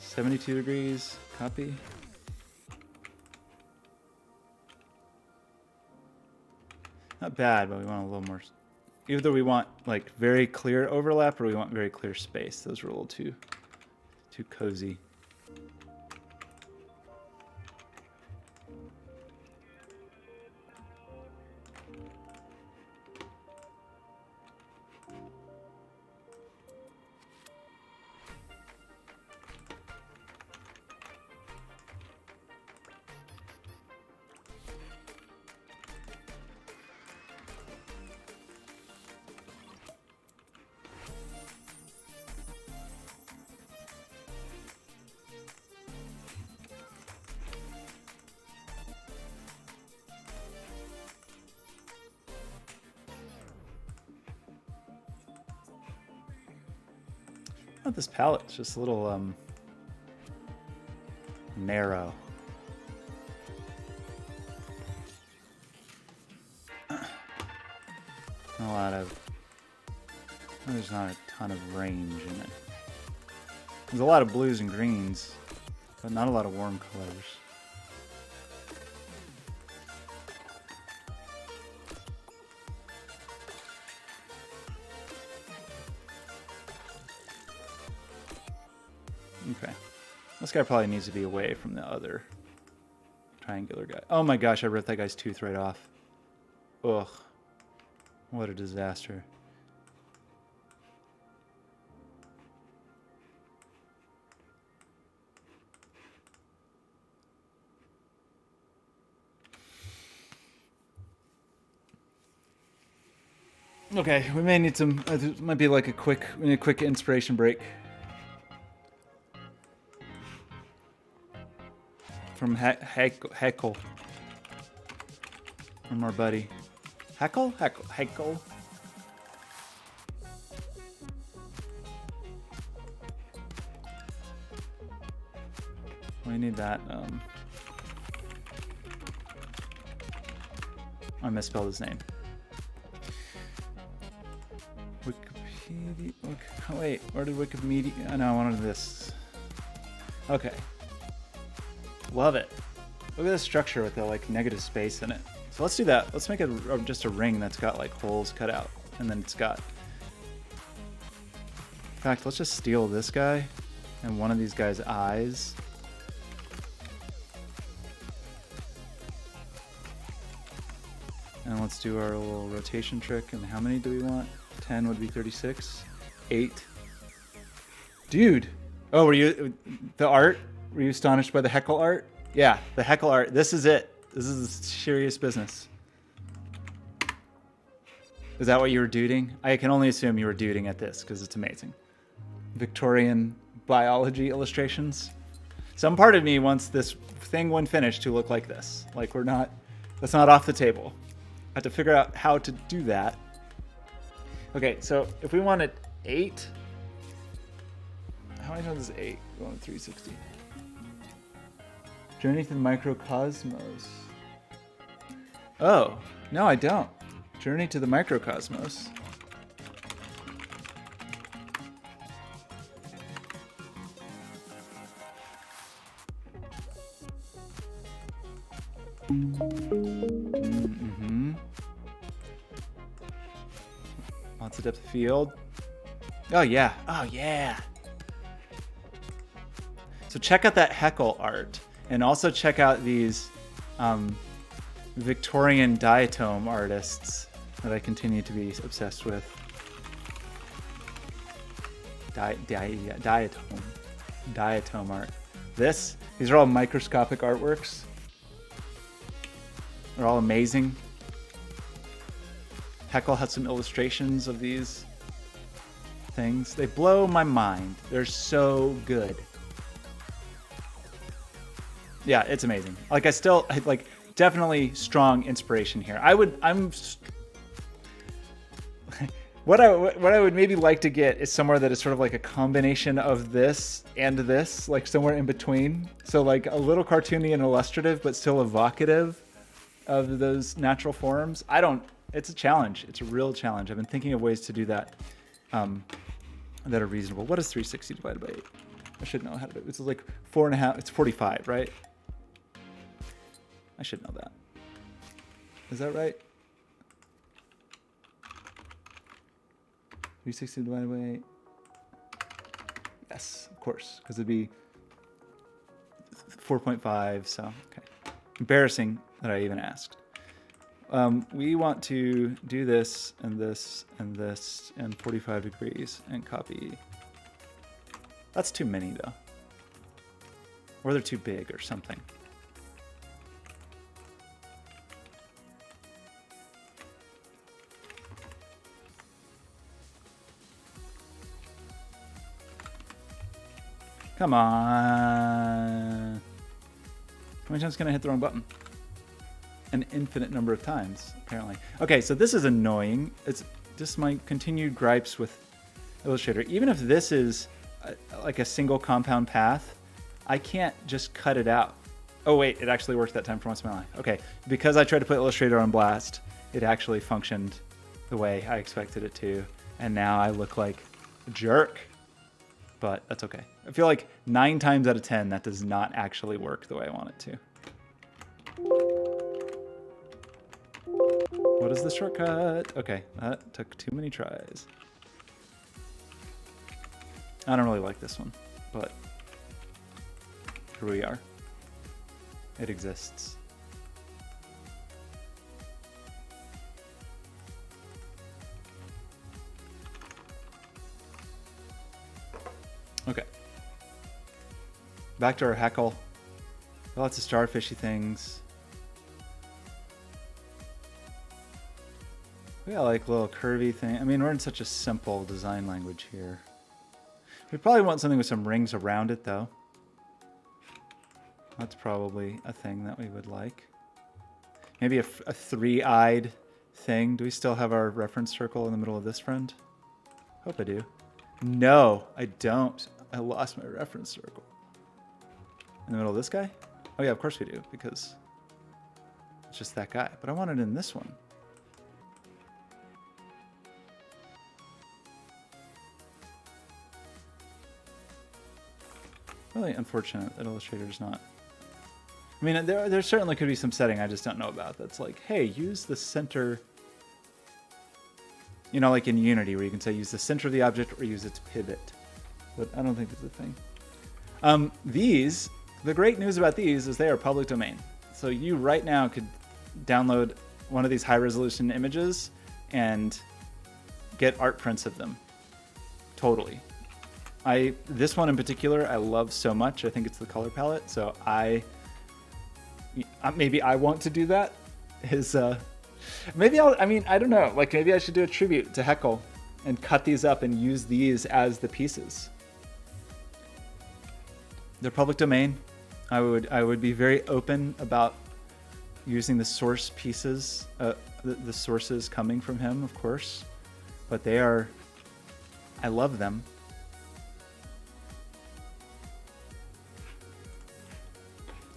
Speaker 1: 72 degrees, copy. Not bad, but we want a little more. Either we want like very clear overlap or we want very clear space. Those are a little too cozy. Not this palette, it's just a little Narrow. A lot of... There's not a ton of range in it. There's a lot of blues and greens, but not a lot of warm colors. Okay. This guy probably needs to be away from the other triangular guy. Oh my gosh, I ripped that guy's tooth right off. Ugh. What a disaster. Okay, we may need some, it might be like we need a quick inspiration break. From Heckle. From our buddy. Heckle. We need that, I misspelled his name. Wikipedia. Wait, where did Wikimedia? Oh, no, I wanted this. Okay. Love it. Look at the structure with the like negative space in it. So let's do that. Let's make it just a ring that's got like holes cut out, and then it's got. In fact, let's just steal this guy and one of these guys' eyes. And let's do our little rotation trick. And how many do we want? 10 would be 36. 8. Dude. Oh, were you the art? Were you astonished by the Heckle art? Yeah, the Heckle art. This is it. This is serious business. Is that what you were duding? I can only assume you were duding at this because it's amazing. Victorian biology illustrations. Some part of me wants this thing when finished to look like this. Like that's not off the table. I have to figure out how to do that. Okay, so if we wanted 8, how many times is 8? We want 360. Journey to the microcosmos. Oh, no, I don't. Journey to the microcosmos. Mm-hmm. Lots of depth of field. Oh, yeah. Oh, yeah. So check out that Heckle art. And also check out these Victorian diatom artists that I continue to be obsessed with. Diatom art. These are all microscopic artworks. They're all amazing. Heckle has some illustrations of these things. They blow my mind. They're so good. Yeah, it's amazing. Like definitely strong inspiration here. What I would maybe like to get is somewhere that is sort of like a combination of this and this, like somewhere in between. So like a little cartoony and illustrative, but still evocative of those natural forms. It's a challenge. It's a real challenge. I've been thinking of ways to do that that are reasonable. What is 360 divided by 8? I should know how to do it. It's like 4.5. It's 45, right? I should know that. Is that right? 360 divided by 8. Yes, of course, because it'd be 4.5. So, okay. Embarrassing that I even asked. We want to do this and this and this and 45 degrees and copy. That's too many though. Or they're too big or something. Come on. How many times can I hit the wrong button? An infinite number of times, apparently. Okay, so this is annoying. It's just my continued gripes with Illustrator. Even if this is like a single compound path, I can't just cut it out. Oh wait, it actually worked that time for once in my life. Okay, because I tried to put Illustrator on blast, it actually functioned the way I expected it to, and now I look like a jerk. But that's okay. I feel like 9 times out of 10 that does not actually work the way I want it to. What is the shortcut? Okay, that took too many tries. I don't really like this one, but here we are. It exists. Okay. Back to our heckle. Lots of starfishy things. We got like little curvy thing. I mean, we're in such a simple design language here. We probably want something with some rings around it though. That's probably a thing that we would like. Maybe a 3-eyed thing. Do we still have our reference circle in the middle of this, friend? Hope I do. No, I don't. I lost my reference circle. In the middle of this guy? Oh yeah, of course we do, because it's just that guy. But I want it in this one. Really unfortunate that Illustrator's not. I mean, there certainly could be some setting I just don't know about that's like, hey, use the center. You know, like in Unity, where you can say use the center of the object or use its pivot. But I don't think that's a thing. The great news about these is they are public domain. So you right now could download one of these high resolution images and get art prints of them. Totally. This one in particular, I love so much. I think it's the color palette. So maybe I want to do that. Maybe I don't know. Like maybe I should do a tribute to Heckle and cut these up and use these as the pieces. They're public domain. I would be very open about using the source pieces, the sources coming from him, of course. But I love them.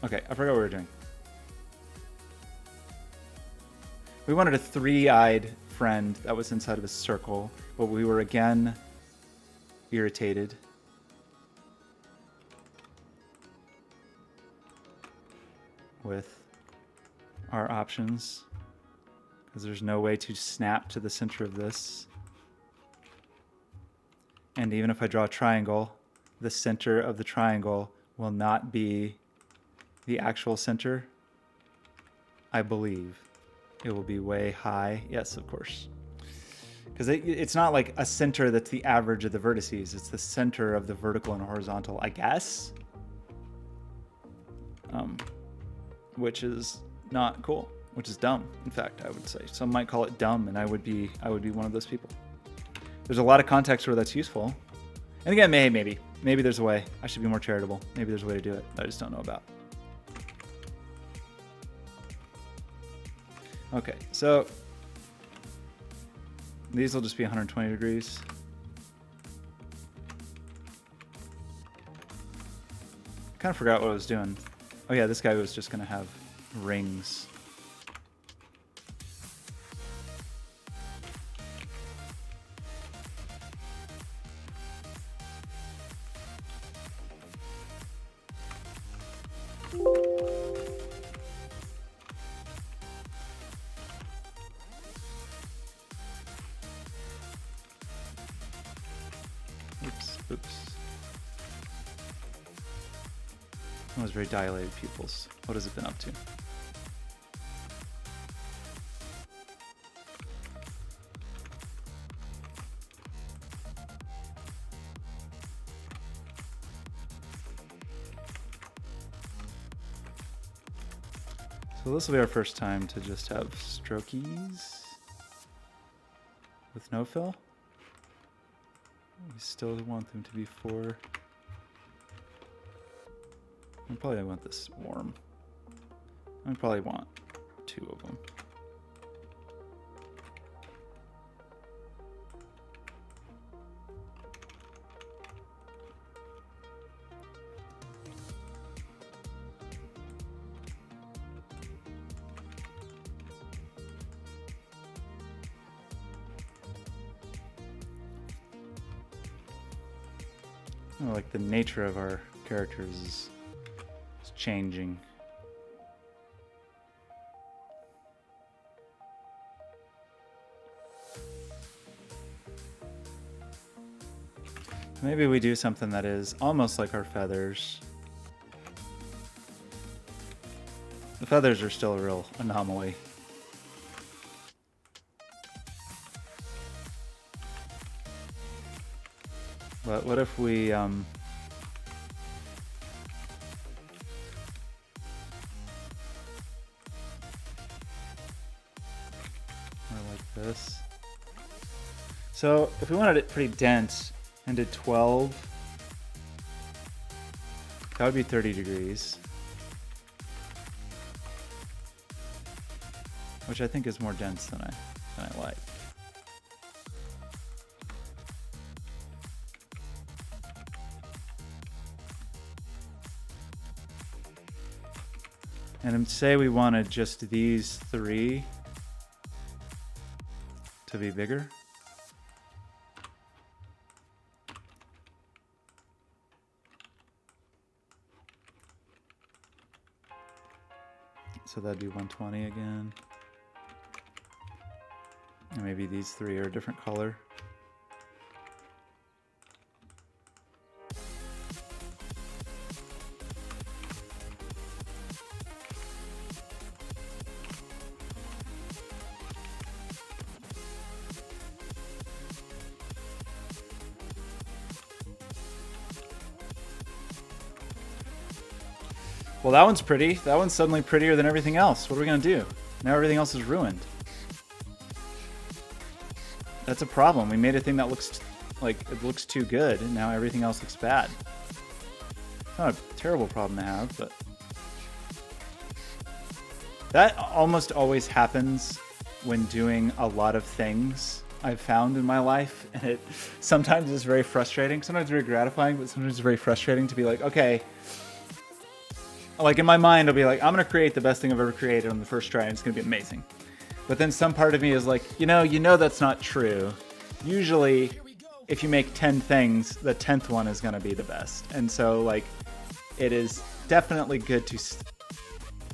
Speaker 1: Okay, I forgot what we were doing. We wanted a 3-eyed friend that was inside of a circle, but we were again irritated. With our options, because there's no way to snap to the center of this. And even if I draw a triangle, the center of the triangle will not be the actual center. I believe it will be way high. Yes, of course. Because it's not like a center that's the average of the vertices. It's the center of the vertical and horizontal, I guess. Which is not cool. Which is dumb, in fact, I would say. Some might call it dumb, and I would be one of those people. There's a lot of context where that's useful. And again, maybe there's a way. I should be more charitable. Maybe there's a way to do it that I just don't know about. Okay, so these will just be 120 degrees. I kind of forgot what I was doing. Oh yeah, this guy was just going to have rings. Oops. One was very dilated pupils. What has it been up to? So this will be our first time to just have strokies with no fill. We still want them to be 4. I probably want this warm. I probably want 2 of them. Like the nature of our characters is changing. Maybe we do something that is almost like our feathers. The feathers are still a real anomaly. But what if we or like this. So if we wanted it pretty dense and did 12, that would be 30 degrees. Which I think is more dense than I like. And say we wanted just these three to be bigger. So that'd be 120 again. And maybe these three are a different color. Well, that one's pretty. That one's suddenly prettier than everything else. What are we going to do? Now everything else is ruined. That's a problem. We made a thing that looks like it looks too good, and now everything else looks bad. It's not a terrible problem to have, but that almost always happens when doing a lot of things I've found in my life, and it sometimes is very frustrating. Sometimes very gratifying, but sometimes very frustrating to be like, okay, like in my mind, I'll be like, I'm going to create the best thing I've ever created on the first try, and it's going to be amazing. But then some part of me is like, you know that's not true. Usually, if you make 10 things, the 10th one is going to be the best. And so, like, it is definitely good to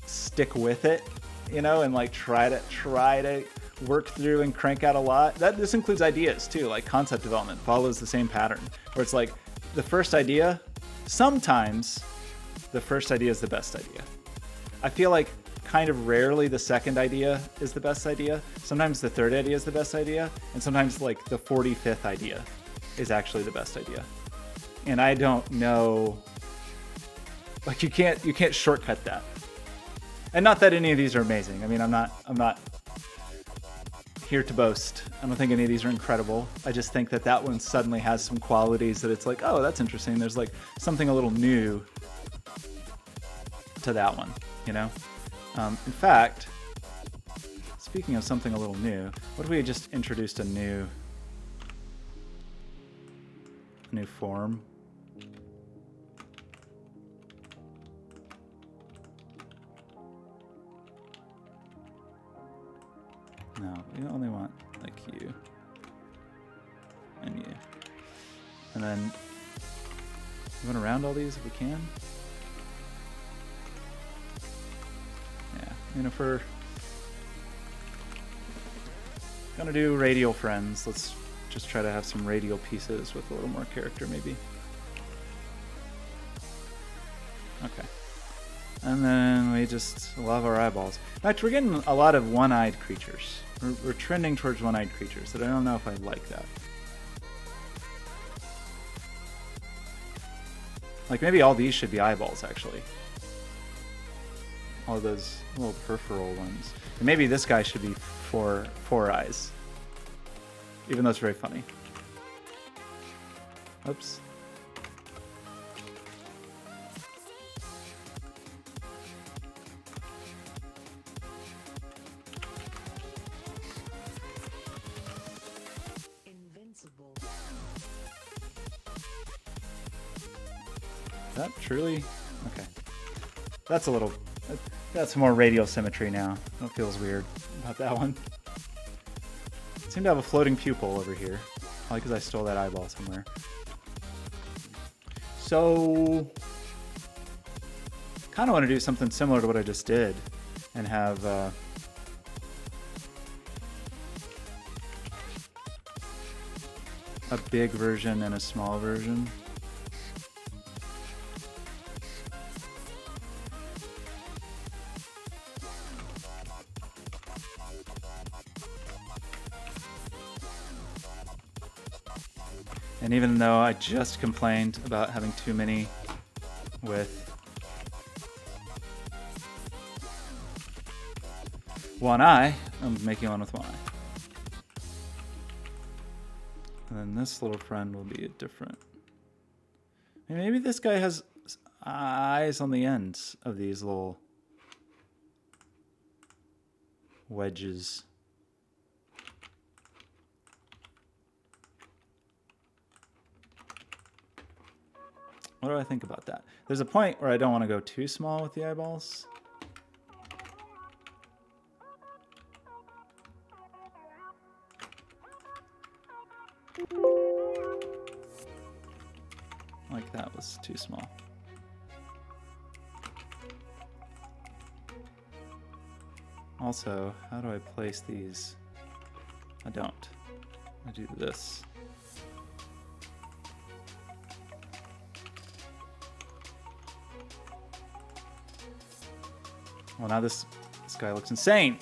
Speaker 1: stick with it, you know, and like try to work through and crank out a lot. This includes ideas too, like concept development follows the same pattern, where it's like the first idea, sometimes the first idea is the best idea. I feel like kind of rarely the second idea is the best idea. Sometimes the third idea is the best idea, and sometimes like the 45th idea is actually the best idea. And I don't know, like you can't shortcut that. And not that any of these are amazing. I mean, I'm not here to boast. I don't think any of these are incredible. I just think that one suddenly has some qualities that it's like, oh, that's interesting. There's like something a little new to that one, you know? In fact, speaking of something a little new, what if we had just introduced a new form? No, we only want like you and you. And then we went around all these if we can. And if we're gonna do radial friends, let's just try to have some radial pieces with a little more character maybe. Okay. And then we just love our eyeballs. In fact, we're getting a lot of one-eyed creatures. We're trending towards one-eyed creatures, but I don't know if I like that. Like maybe all these should be eyeballs actually. All those little peripheral ones. And maybe this guy should be four eyes. Even though it's very funny. Oops. Invincible. Is that truly? Okay. That's a little... That's more radial symmetry now. That feels weird about that one. Seem to have a floating pupil over here. Probably because I stole that eyeball somewhere. So kind of want to do something similar to what I just did and have a big version and a small version. And even though I just complained about having too many with one eye, I'm making one with one eye. And then this little friend will be a different. Maybe this guy has eyes on the ends of these little wedges. What do I think about that? There's a point where I don't want to go too small with the eyeballs. Like that was too small. Also, how do I place these? I don't. I do this. Well, now this guy looks insane.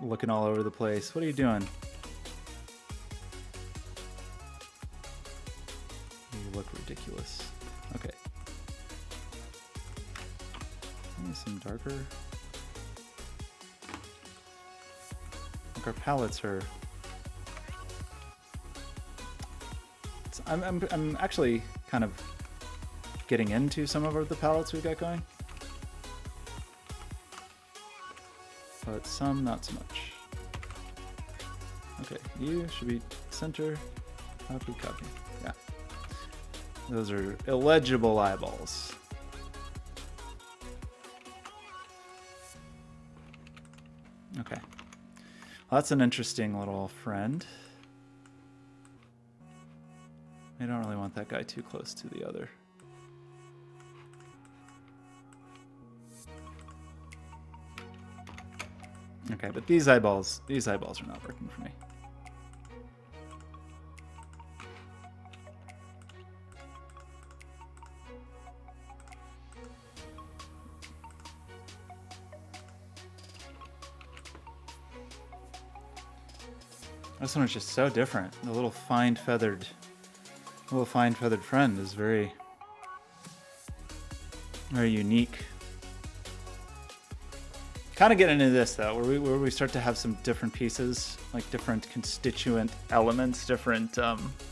Speaker 1: Looking all over the place. What are you doing? You look ridiculous. Okay. Maybe some darker. Like our palettes are. I'm actually kind of getting into some of the palettes we've got going. But some not so much. Okay, you should be center, copy, copy. Yeah. Those are illegible eyeballs. Okay. Well, that's an interesting little friend. I don't really want that guy too close to the other. Okay, but these eyeballs are not working for me. This one is just so different. The little fine-feathered friend is very, very unique. Kind of getting into this though, where we start to have some different pieces, like different constituent elements, different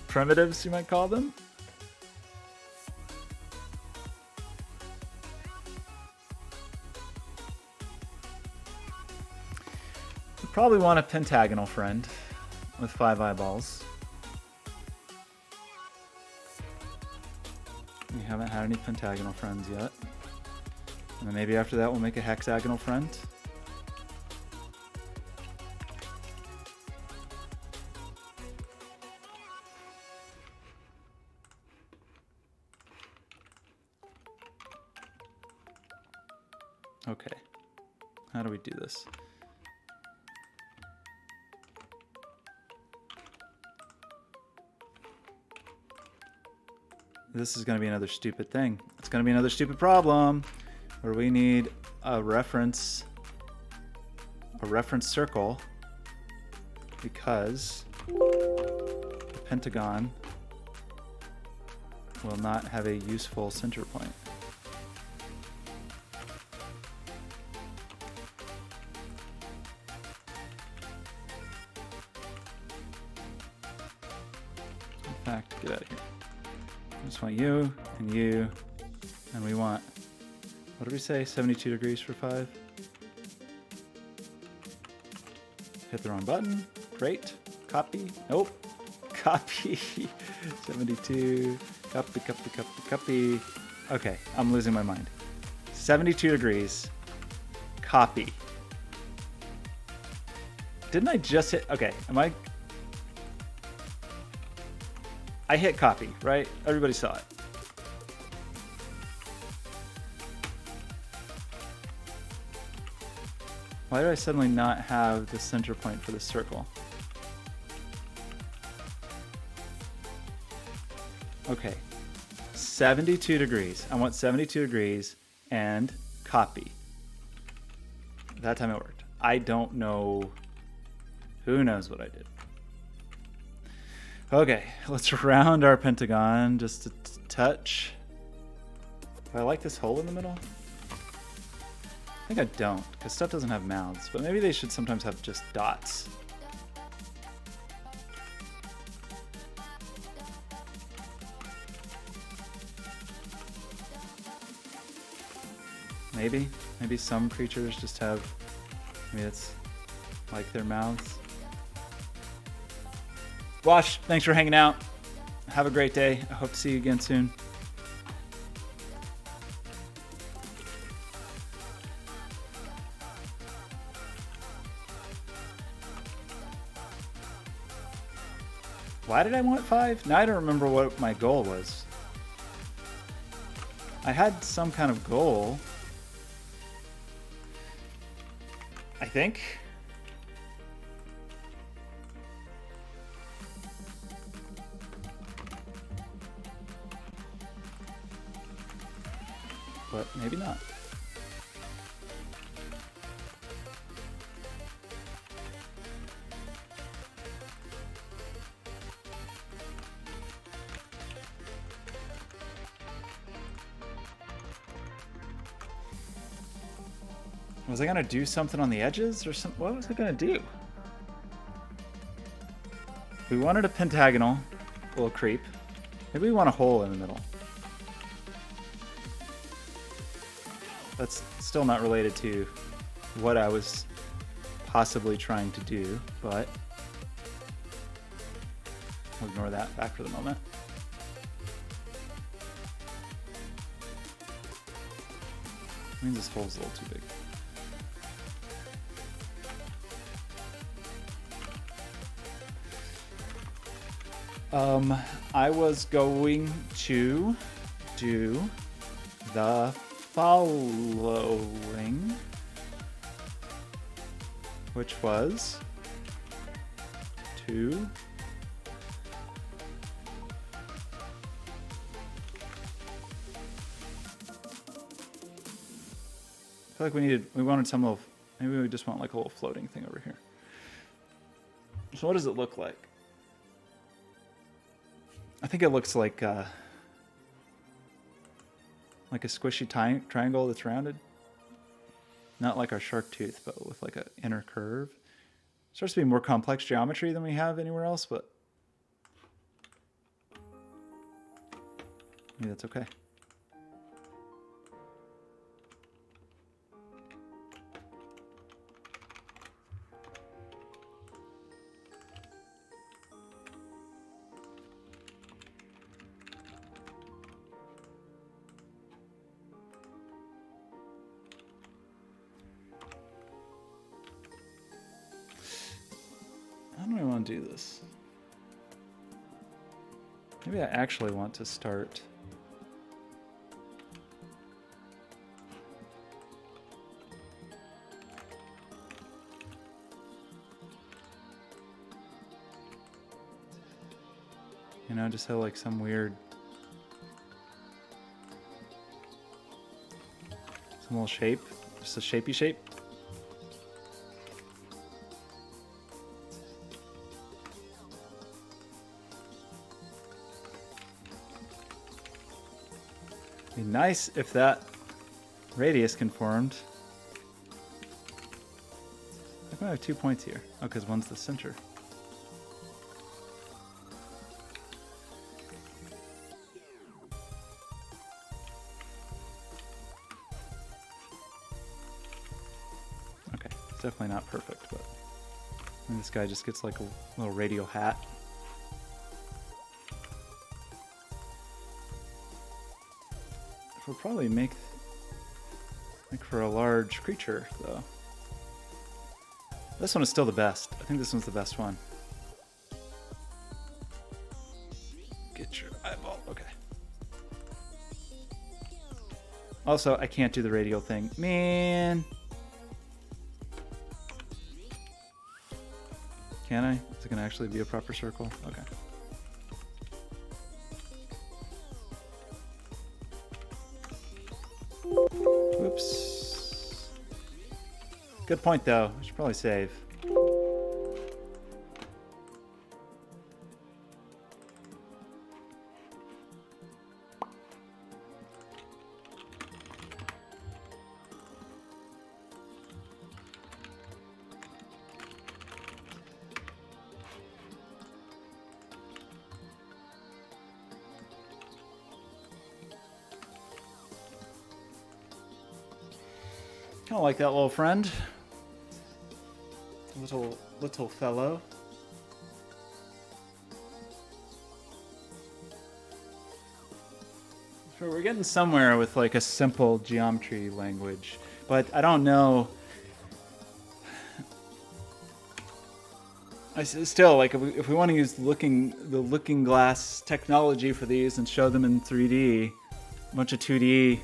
Speaker 1: primitives, you might call them. We probably want a pentagonal friend with 5 eyeballs. We haven't had any pentagonal friends yet. And then maybe after that we'll make a hexagonal friend. Okay, how do we do this? This is going to be another stupid thing. It's going to be another stupid problem where we need a reference circle because the pentagon will not have a useful center point. In fact, get out of here. I just want you, and we want, what did we say, 72 degrees for 5? Hit the wrong button. Great. Copy. Nope. Copy. 72. Copy. Okay, I'm losing my mind. 72 degrees. Copy. Didn't I just hit? Okay, am I I hit copy, right? Everybody saw it. Why do I suddenly not have the center point for the circle? Okay, 72 degrees. I want 72 degrees and copy. That time it worked. I don't know. Who knows what I did? Okay, let's round our pentagon just a touch. Do I like this hole in the middle? I think I don't, because stuff doesn't have mouths, but maybe they should sometimes have just dots. Maybe some creatures just have, maybe it's like their mouths. Wash, thanks for hanging out. Have a great day. I hope to see you again soon. Why did I want 5? Now I don't remember what my goal was. I had some kind of goal. I think. But maybe not. Was I gonna do something on the edges or something? What was I gonna do? We wanted a pentagonal, little creep. Maybe we want a hole in the middle. That's still not related to what I was possibly trying to do, but we'll ignore that back for the moment. It means this hole's a little too big. I was going to do the following, which was to I feel like we wanted some little, maybe we just want like a little floating thing over here. So what does it look like? I think it looks like a squishy triangle that's rounded. Not like our shark tooth, but with like an inner curve. Starts to be more complex geometry than we have anywhere else, but maybe that's okay. How do I want to do this? Maybe I actually want to start just have like some little shape, just a shapey shape. Be nice if that radius conformed. I think I have 2 points here. Oh, because one's the center. Okay, it's definitely not perfect, but and this guy just gets like a little radial hat. We'll probably make for a large creature, though. This one is still the best. I think this one's the best one. Get Also, I can't do the radial thing. Man. Can I? Is it going to actually be a proper circle? Okay. Whoops. Good point, though. I should probably save. I don't like that little friend. Little fellow. So we're getting somewhere with like a simple geometry language, but I don't know. I still like if we want to use the looking glass technology for these and show them in 3D, a bunch of 2D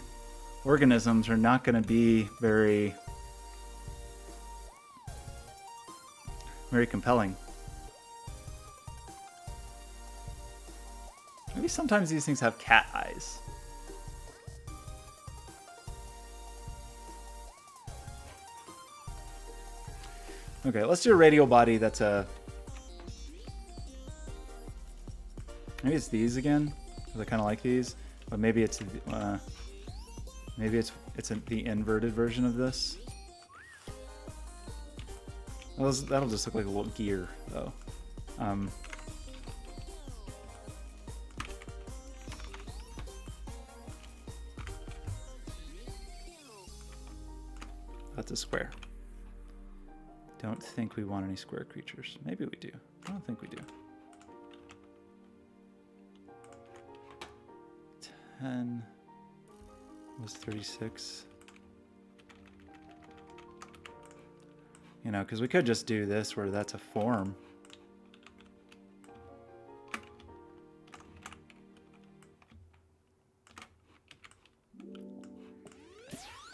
Speaker 1: organisms are not going to be very compelling. Maybe sometimes these things have cat eyes. Okay, let's do a radial body that's a... Maybe it's these again, because I kind of like these. But maybe it's the inverted version of this. That'll just look like a little gear, though. That's a square. Don't think we want any square creatures. Maybe we do. I don't think we do. 10 was 36. You know, because we could just do this where that's a form.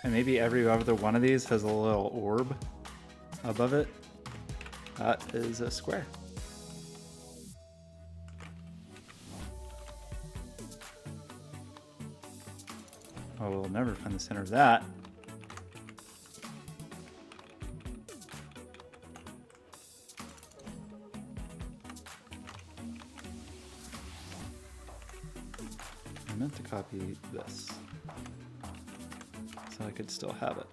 Speaker 1: And maybe every other one of these has a little orb above it. That is a square. Oh, we'll never find the center of that. I meant to copy this so I could still have it.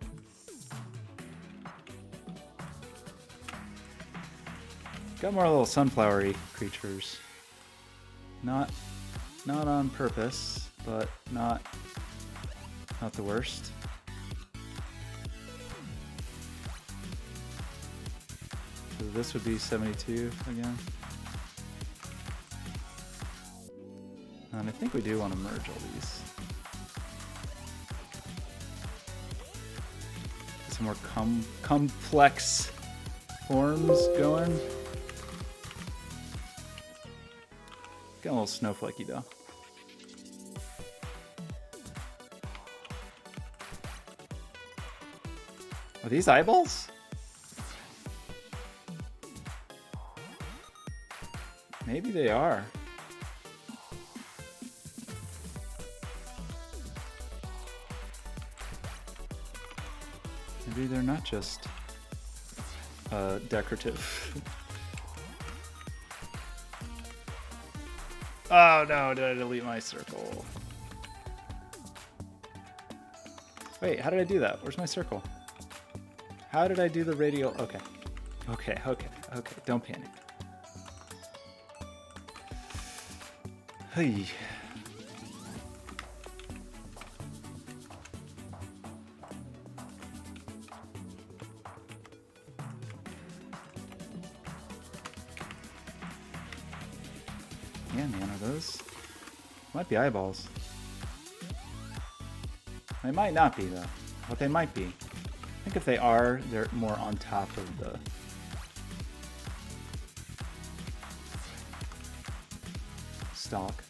Speaker 1: Got more little sunflowery creatures. Not on purpose, but not the worst. So this would be 72 again. And I think we do want to merge all these. Get some more complex forms going. Getting a little snowflakey though. Are these eyeballs? Maybe they are. Maybe they're not just decorative. Oh no, did I delete my circle? Wait, how did I do that? Where's my circle? How did I do the radial? Okay. Okay, don't panic. Hey. Yeah, man, are those? Might be eyeballs. They might not be, though. But they might be. I think if they are, they're more on top of the... stalk.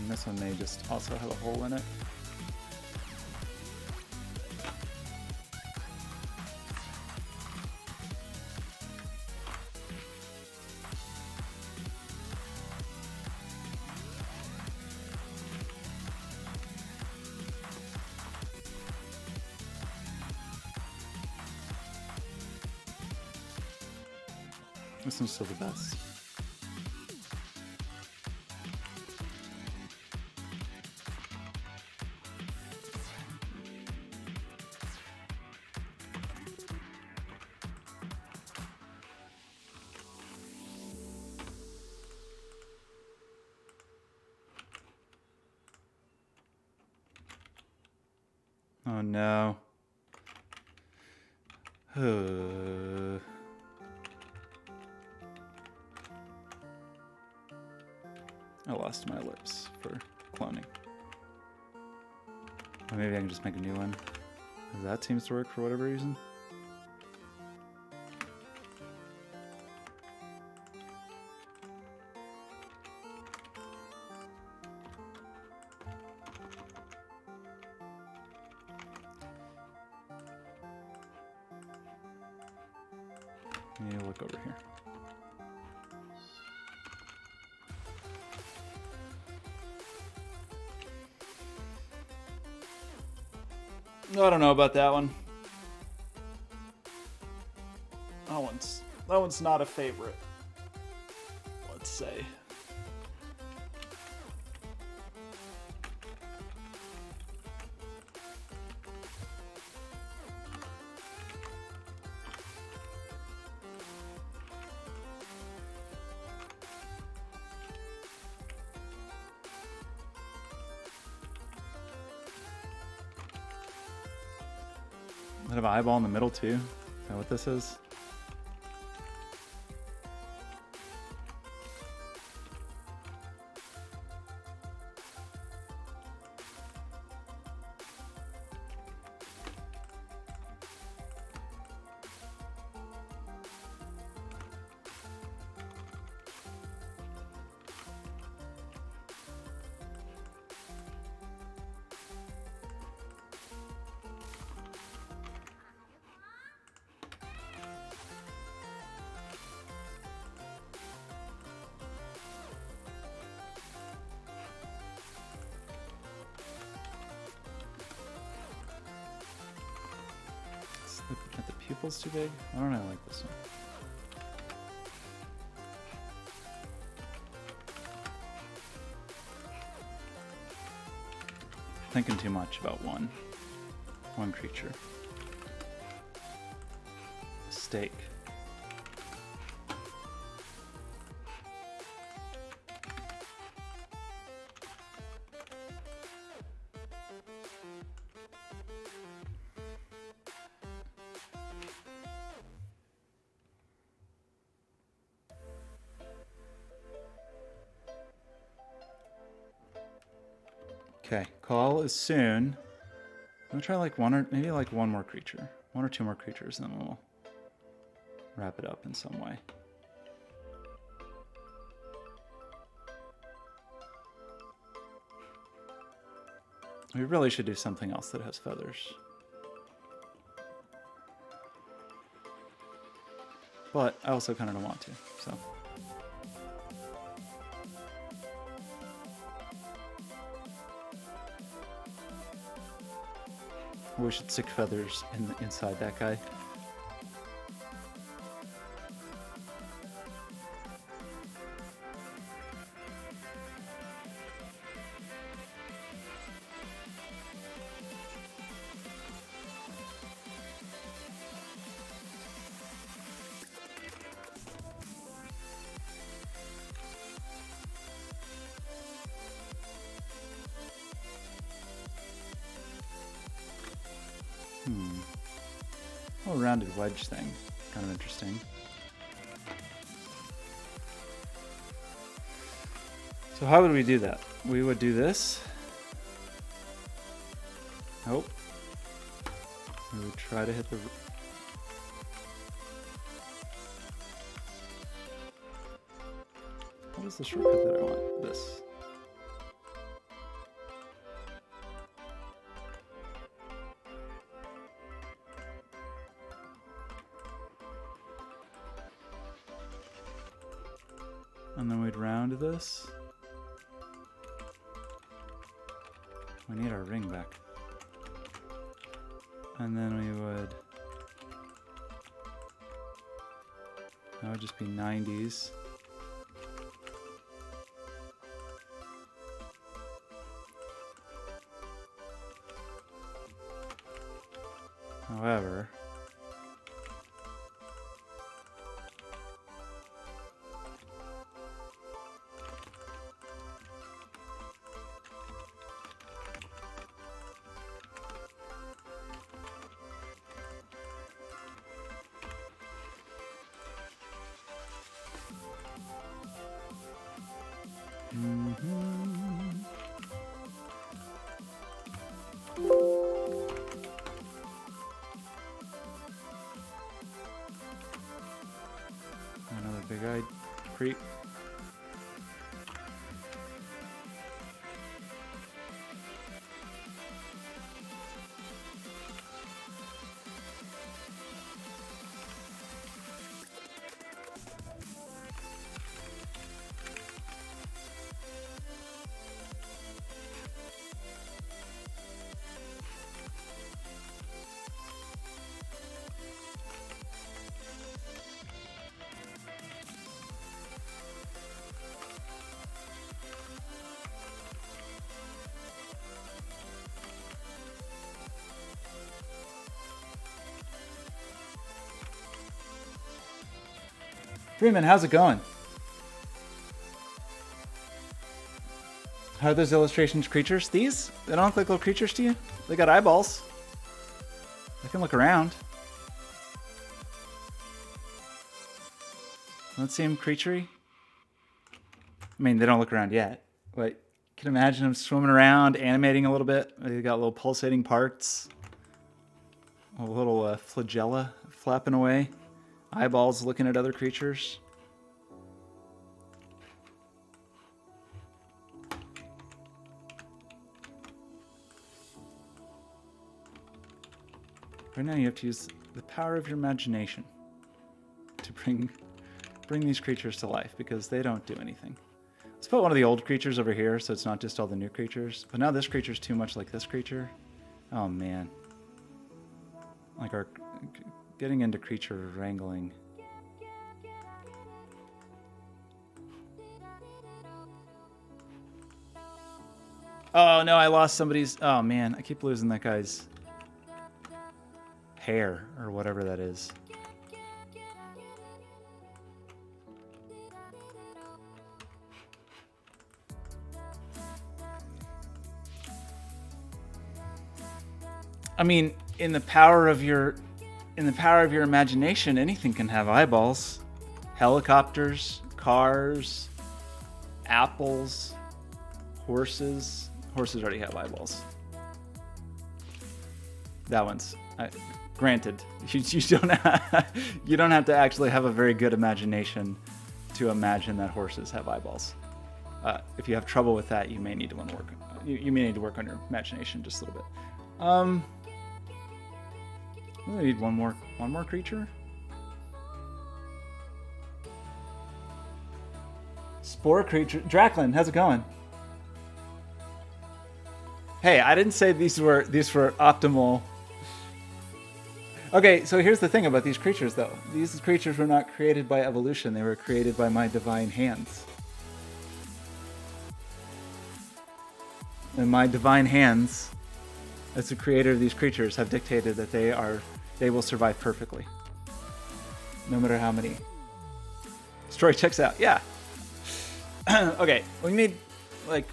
Speaker 1: And this one may just also have a hole in it. This one's still the best. Oh no. I lost my lips for cloning. Or maybe I can just make a new one. That seems to work for whatever reason. Yeah, look over here. I don't know about that one. That one's not a favorite. Let's say. Does it have an eyeball in the middle too? Is that what this is? Are the pupils too big? I don't know, I like this one. Thinking too much about one creature. Steak. Okay, call is soon. I'm gonna try like maybe like one more creature. One or two more creatures, and then we'll wrap it up in some way. We really should do something else that has feathers. But I also kind of don't want to, so. We should stick feathers inside that guy. Oh, rounded wedge thing. Kind of interesting. So how would we do that? We would do this. Nope. We would try to hit the... What is the shortcut that I want? This. And then we'd round this. We need our ring back. And then we would... That would just be 90s. However... Another big-eyed creep. Freeman, how's it going? How are those illustrations creatures? These? They don't look like little creatures to you? They got eyeballs. They can look around. Don't seem creaturey. I mean, they don't look around yet. But you can imagine them swimming around, animating a little bit. They got little pulsating parts. A little flagella flapping away. Eyeballs looking at other creatures. Right now you have to use the power of your imagination to bring these creatures to life, because they don't do anything. Let's put one of the old creatures over here so it's not just all the new creatures. But now this creature's too much like this creature. Oh man. Like our... Getting into creature wrangling. Oh no, I lost somebody's... Oh man, I keep losing that guy's hair or whatever that is. I mean, in the power of your imagination, anything can have eyeballs. Helicopters, cars, apples, horses. Horses already have eyeballs. That one's granted. You don't have to actually have a very good imagination to imagine that horses have eyeballs. If you have trouble with that, you may need to work. You may need to work on your imagination just a little bit. I need one more creature. Spore creature. Draklin, how's it going? Hey, I didn't say these were optimal. Okay, so here's the thing about these creatures, though. These creatures were not created by evolution. They were created by my divine hands. And my divine hands, as the creator of these creatures, have dictated that they will survive perfectly. No matter how many. Story checks out. Yeah. Okay, we need, like...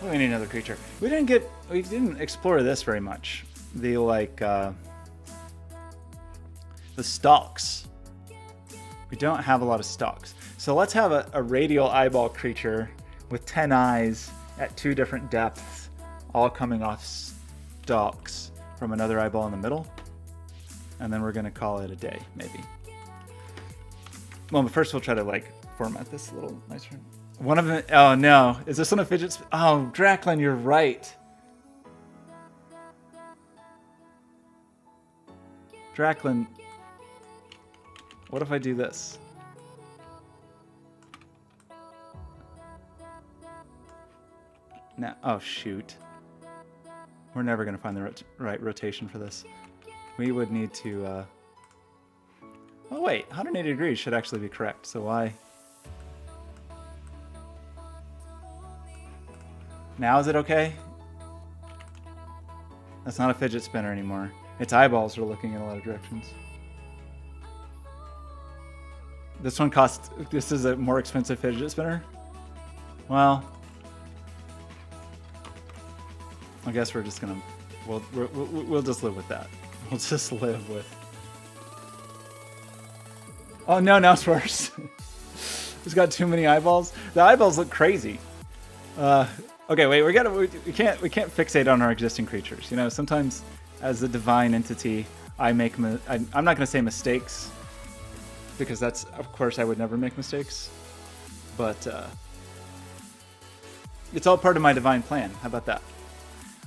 Speaker 1: Oh, we need another creature. We didn't explore this very much. The, like, the stalks. We don't have a lot of stalks. So let's have a radial eyeball creature with 10 eyes at 2 different depths, all coming off stalks from another eyeball in the middle. And then we're going to call it a day, maybe. Well, but first we'll try to, like, format this a little nicer. One of them... Oh, no. Is this one a fidget spinner? Oh, Draklin, you're right. Draclin, what if I do this? Now, oh shoot. We're never going to find the right rotation for this. We would need to, oh wait, 180 degrees should actually be correct, so why? Now is it okay? That's not a fidget spinner anymore. Its eyeballs are looking in a lot of directions. This one costs, this is a more expensive fidget spinner? Well, I guess we're just gonna, we'll just live with that. We'll just live with. Oh no, now it's worse. It's got too many eyeballs. The eyeballs look crazy. Okay, wait, we can't fixate on our existing creatures. You know, sometimes as a divine entity, I'm not gonna say mistakes, because that's, of course, I would never make mistakes. But it's all part of my divine plan. How about that?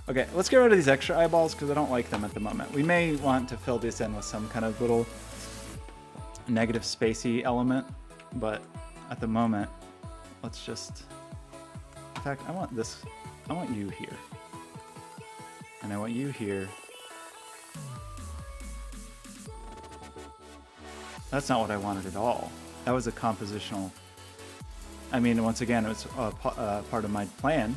Speaker 1: Okay, let's get rid of these extra eyeballs because I don't like them at the moment. We may want to fill this in with some kind of little negative spacey element, but at the moment, let's just... In fact, I want this. I want you here. And I want you here. That's not what I wanted at all. That was a compositional... I mean, once again, it was part of my plan.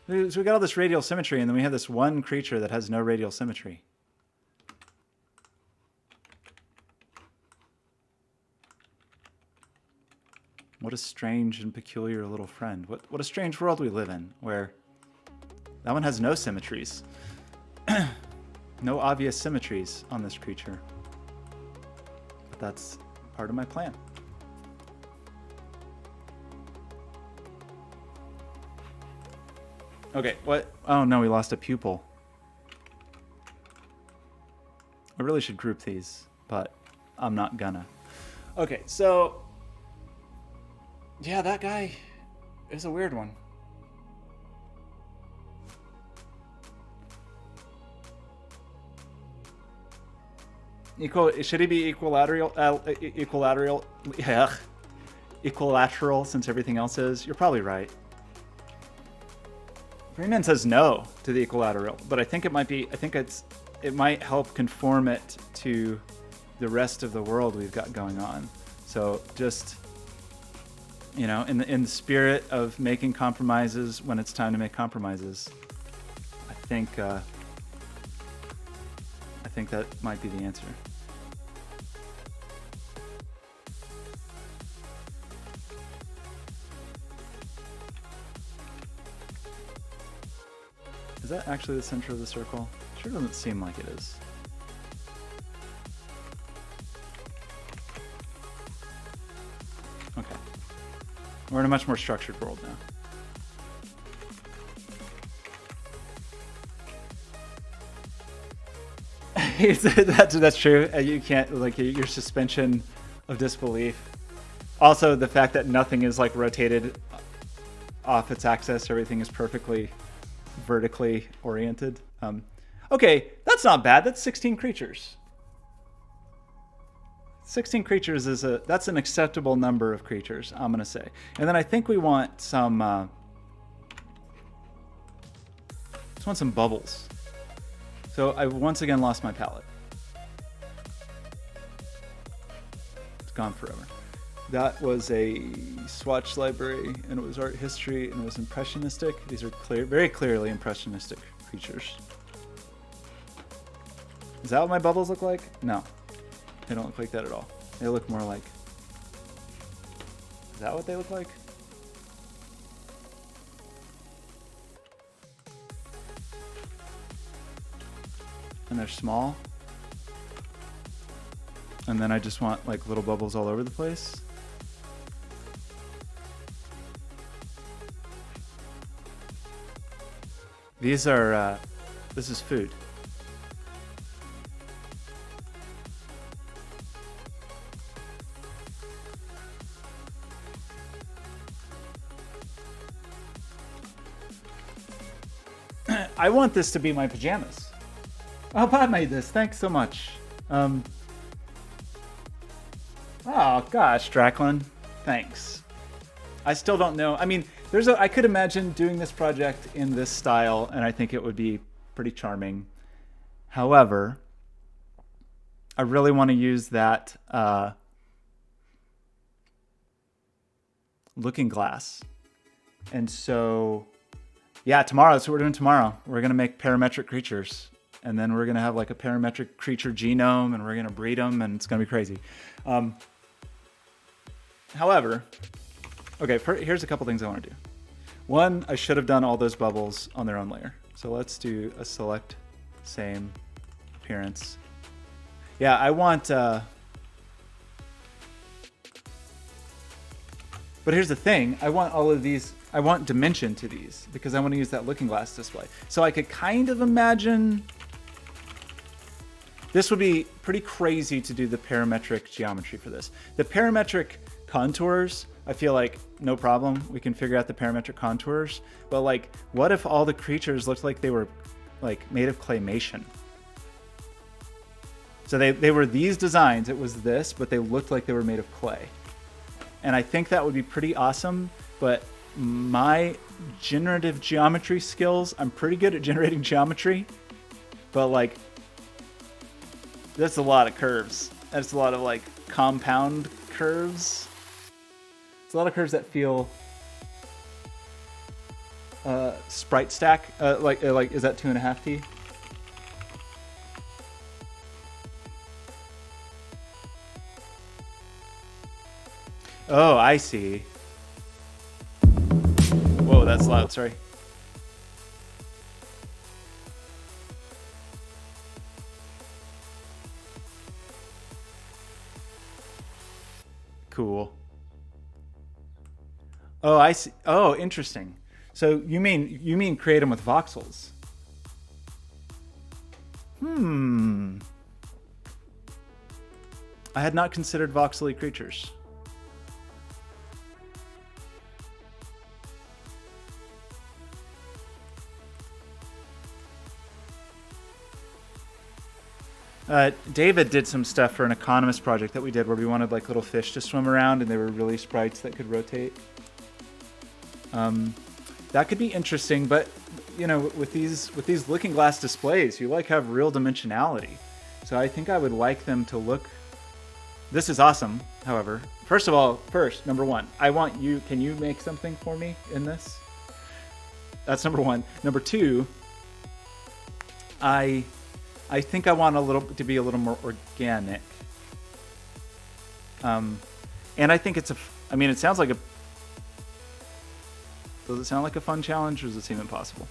Speaker 1: So we got all this radial symmetry, and then we have this one creature that has no radial symmetry. What a strange and peculiar little friend. What a strange world we live in, where that one has no symmetries. No obvious symmetries on this creature. But that's part of my plan. Okay, what? Oh no, we lost a pupil. I really should group these, but I'm not gonna. Okay, so... Yeah, that guy is a weird one. Should he be equilateral? Yeah, equilateral since everything else is. You're probably right. Freeman says no to the equilateral, but I think it might be. I think it might help conform it to the rest of the world we've got going on. So just, you know, in the spirit of making compromises when it's time to make compromises, I think that might be the answer. Is that actually the center of the circle? Sure doesn't seem like it is. Okay. We're in a much more structured world now. That's true. You can't, like, your suspension of disbelief. Also, the fact that nothing is like rotated off its axis, everything is perfectly vertically oriented. Okay, that's not bad. That's 16 creatures. 16 creatures is that's an acceptable number of creatures, I'm gonna say. And then I think we want some just want some bubbles. So I once again lost my palette. It's gone forever. That was a swatch library, and it was art history, and it was impressionistic. These are very clearly impressionistic creatures. Is that what my bubbles look like? No, they don't look like that at all. They look more like... Is that what they look like? And they're small. And then I just want like little bubbles all over the place. These are, this is food. I want this to be my pajamas. Oh, Bob made this. Thanks so much. Oh gosh, Draclin. Thanks. I still don't know. I mean, I could imagine doing this project in this style, and I think it would be pretty charming. However, I really want to use that looking glass. And so, yeah, tomorrow, that's what we're doing tomorrow. We're going to make parametric creatures. And then we're going to have like a parametric creature genome, and we're going to breed them, and it's going to be crazy. However, okay, here's a couple things I want to do. One, I should have done all those bubbles on their own layer. So let's do a select same appearance. Yeah, I want... But here's the thing. I want all of these... I want dimension to these because I want to use that looking glass display. So I could kind of imagine... This would be pretty crazy to do the parametric geometry for this. The parametric contours, I feel like no problem. We can figure out the parametric contours. But like, what if all the creatures looked like they were like made of claymation? So they were these designs. It was this, but they looked like they were made of clay. And I think that would be pretty awesome. But my generative geometry skills, I'm pretty good at generating geometry. But like, that's a lot of curves. That's a lot of like compound curves. It's a lot of curves that feel sprite stack. Like is that 2.5T? Oh, I see. Whoa, that's loud. Sorry. Cool. Oh, I see. Oh, interesting. So you mean create them with voxels? I had not considered voxely creatures. David did some stuff for an economist project that we did where we wanted like little fish to swim around, and they were really sprites that could rotate. That could be interesting, but you know, with these looking glass displays, you like have real dimensionality. So I think I would like them to look. This is awesome. However, first, number one, I want you. Can you make something for me in this? That's number one. Number two, I think I want to be a little more organic. And I think it sounds like does it sound like a fun challenge, or does it seem impossible?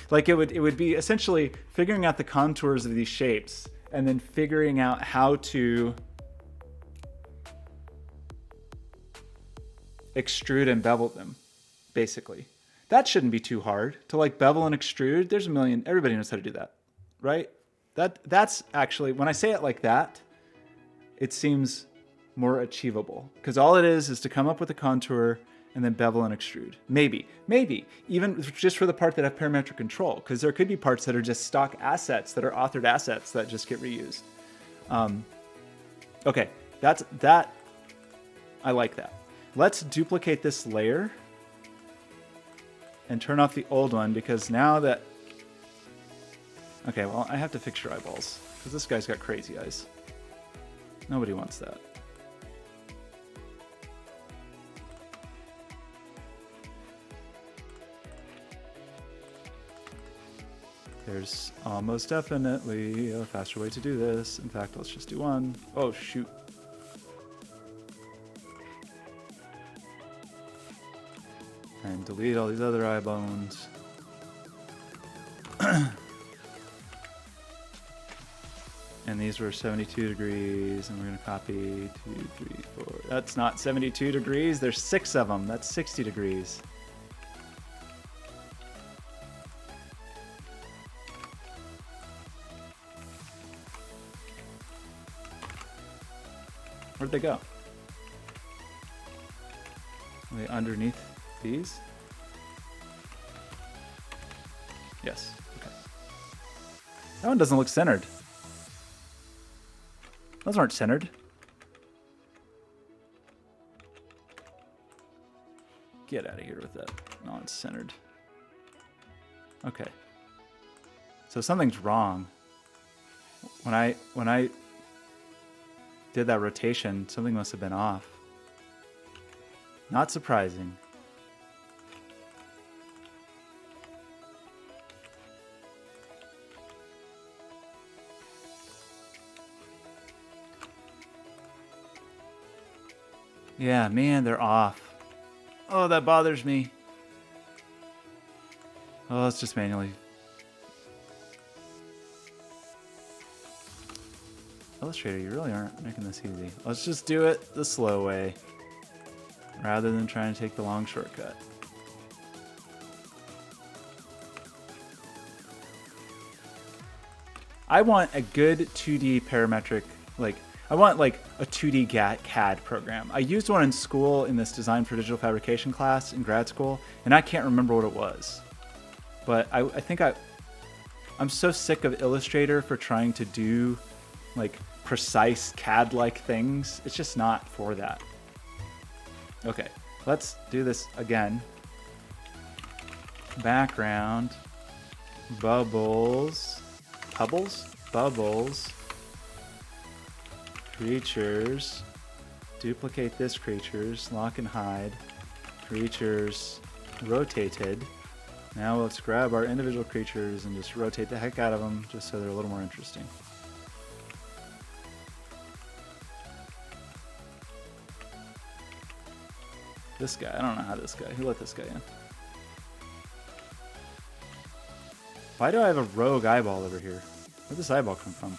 Speaker 1: Like it would be essentially figuring out the contours of these shapes and then figuring out how to extrude and bevel them, basically. That shouldn't be too hard to like bevel and extrude. There's a million, everybody knows how to do that, right? That's actually, when I say it like that, it seems more achievable because all it is to come up with a contour and then bevel and extrude. Maybe even just for the part that have parametric control, because there could be parts that are just stock assets that are authored assets that just get reused. Okay, that. I like that. Let's duplicate this layer and turn off the old one because now that... Okay, well, I have to fix your eyeballs because this guy's got crazy eyes. Nobody wants that. There's almost definitely a faster way to do this. In fact, let's just do one. Oh, shoot. And delete all these other eye bones. And these were 72 degrees, and we're going to copy 2, 3, 4. That's not 72 degrees. There's 6 of them. That's 60 degrees. Where'd they go? Are they underneath these? Yes. Okay. That one doesn't look centered. Those aren't centered. Get out of here with that non-centered. Okay. So something's wrong. When I did that rotation, something must have been off. Not surprising. Yeah, man, they're off. Oh, that bothers me. Oh, let's just manually. Illustrator, you really aren't making this easy. Let's just do it the slow way, rather than trying to take the long shortcut. I want a good 2D parametric, like, I want like a 2D CAD program. I used one in school in this design for digital fabrication class in grad school, and I can't remember what it was. But I think I'm so sick of Illustrator for trying to do like precise CAD-like things. It's just not for that. Okay, let's do this again. Background, bubbles, bubbles, creatures, duplicate this creatures, lock and hide, creatures rotated. Now let's grab our individual creatures and just rotate the heck out of them just so they're a little more interesting. This guy, I don't know how this guy, who let this guy in? Why do I have a rogue eyeball over here? Where'd this eyeball come from?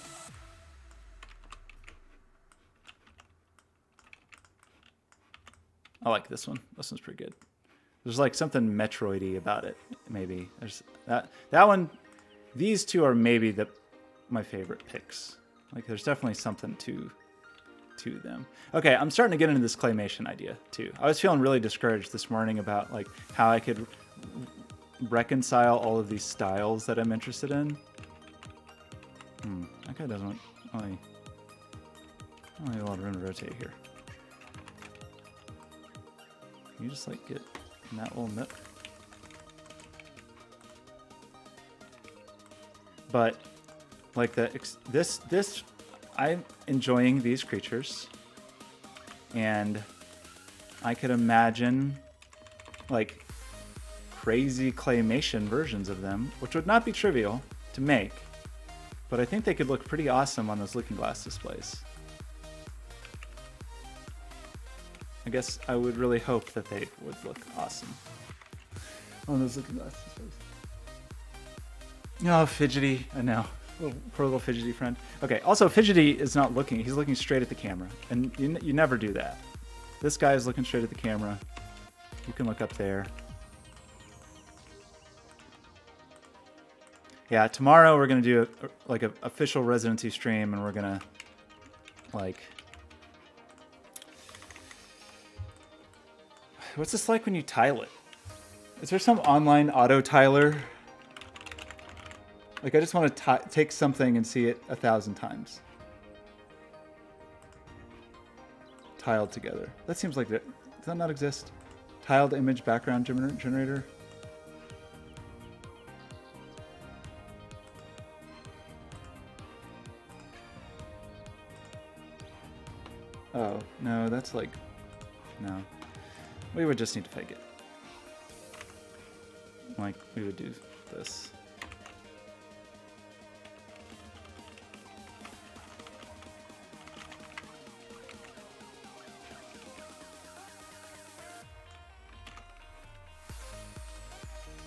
Speaker 1: I like this one. This one's pretty good. There's like something Metroid-y about it, maybe. There's that one. These two are maybe my favorite picks. Like, there's definitely something to them. Okay, I'm starting to get into this claymation idea too. I was feeling really discouraged this morning about like how I could reconcile all of these styles that I'm interested in. That guy doesn't really have a lot of room to rotate here. Can you just like get in that little nook? But like this I'm enjoying these creatures, and I could imagine like crazy claymation versions of them, which would not be trivial to make, but I think they could look pretty awesome on those looking glass displays. I guess I would really hope that they would look awesome on those looking glass displays. Oh, fidgety, I know. Poor little fidgety friend. Okay, also fidgety is not looking, he's looking straight at the camera, and you never do that. This guy is looking straight at the camera. You can look up there. Yeah, tomorrow we're gonna do like an official residency stream, and we're gonna like, what's this like when you tile it? Is there some online auto tiler? Like, I just want to take something and see it 1,000 times. Tiled together. That seems like that. Does that not exist? Tiled image background generator? Oh, no, that's like... No. We would just need to fake it. Like, we would do this.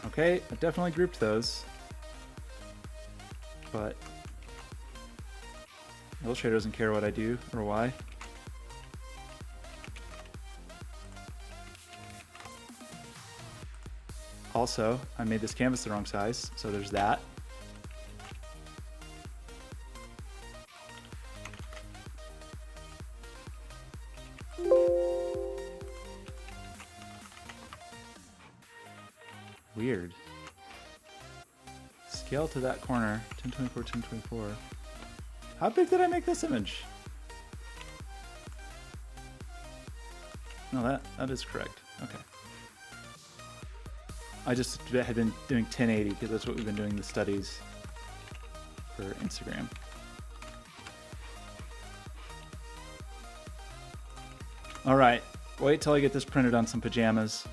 Speaker 1: Okay, I definitely grouped those, but Illustrator doesn't care what I do or why. Also, I made this canvas the wrong size, so there's that. Weird. Scale to that corner. 1024, 1024. How big did I make this image? No, that is correct. Okay. I just had been doing 1080 because that's what we've been doing the studies for Instagram. All right, wait till I get this printed on some pajamas.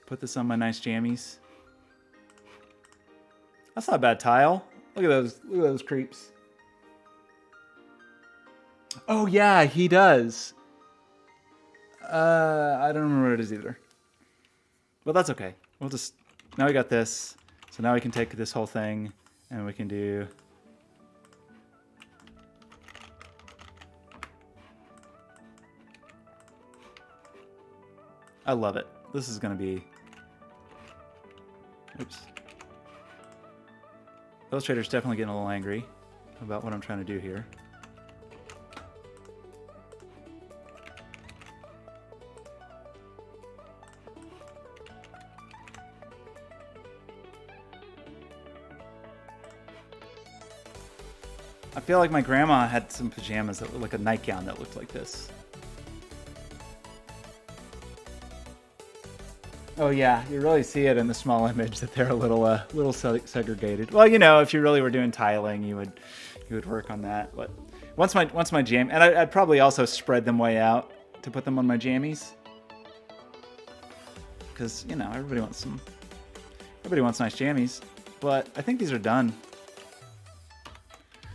Speaker 1: Put this on my nice jammies. That's not a bad tile. Look at those creeps. Oh yeah, he does. I don't remember what it is either. Well, that's okay. We'll just, now we got this. So now we can take this whole thing and we can do, I love it. This is going to be, oops. Illustrator's definitely getting a little angry about what I'm trying to do here. I feel like my grandma had some pajamas that were like a nightgown that looked like this. Oh yeah, you really see it in the small image that they're a little segregated. Well, you know, if you really were doing tiling, you would work on that. But once my jam, and I'd probably also spread them way out to put them on my jammies, because you know everybody wants nice jammies. But I think these are done.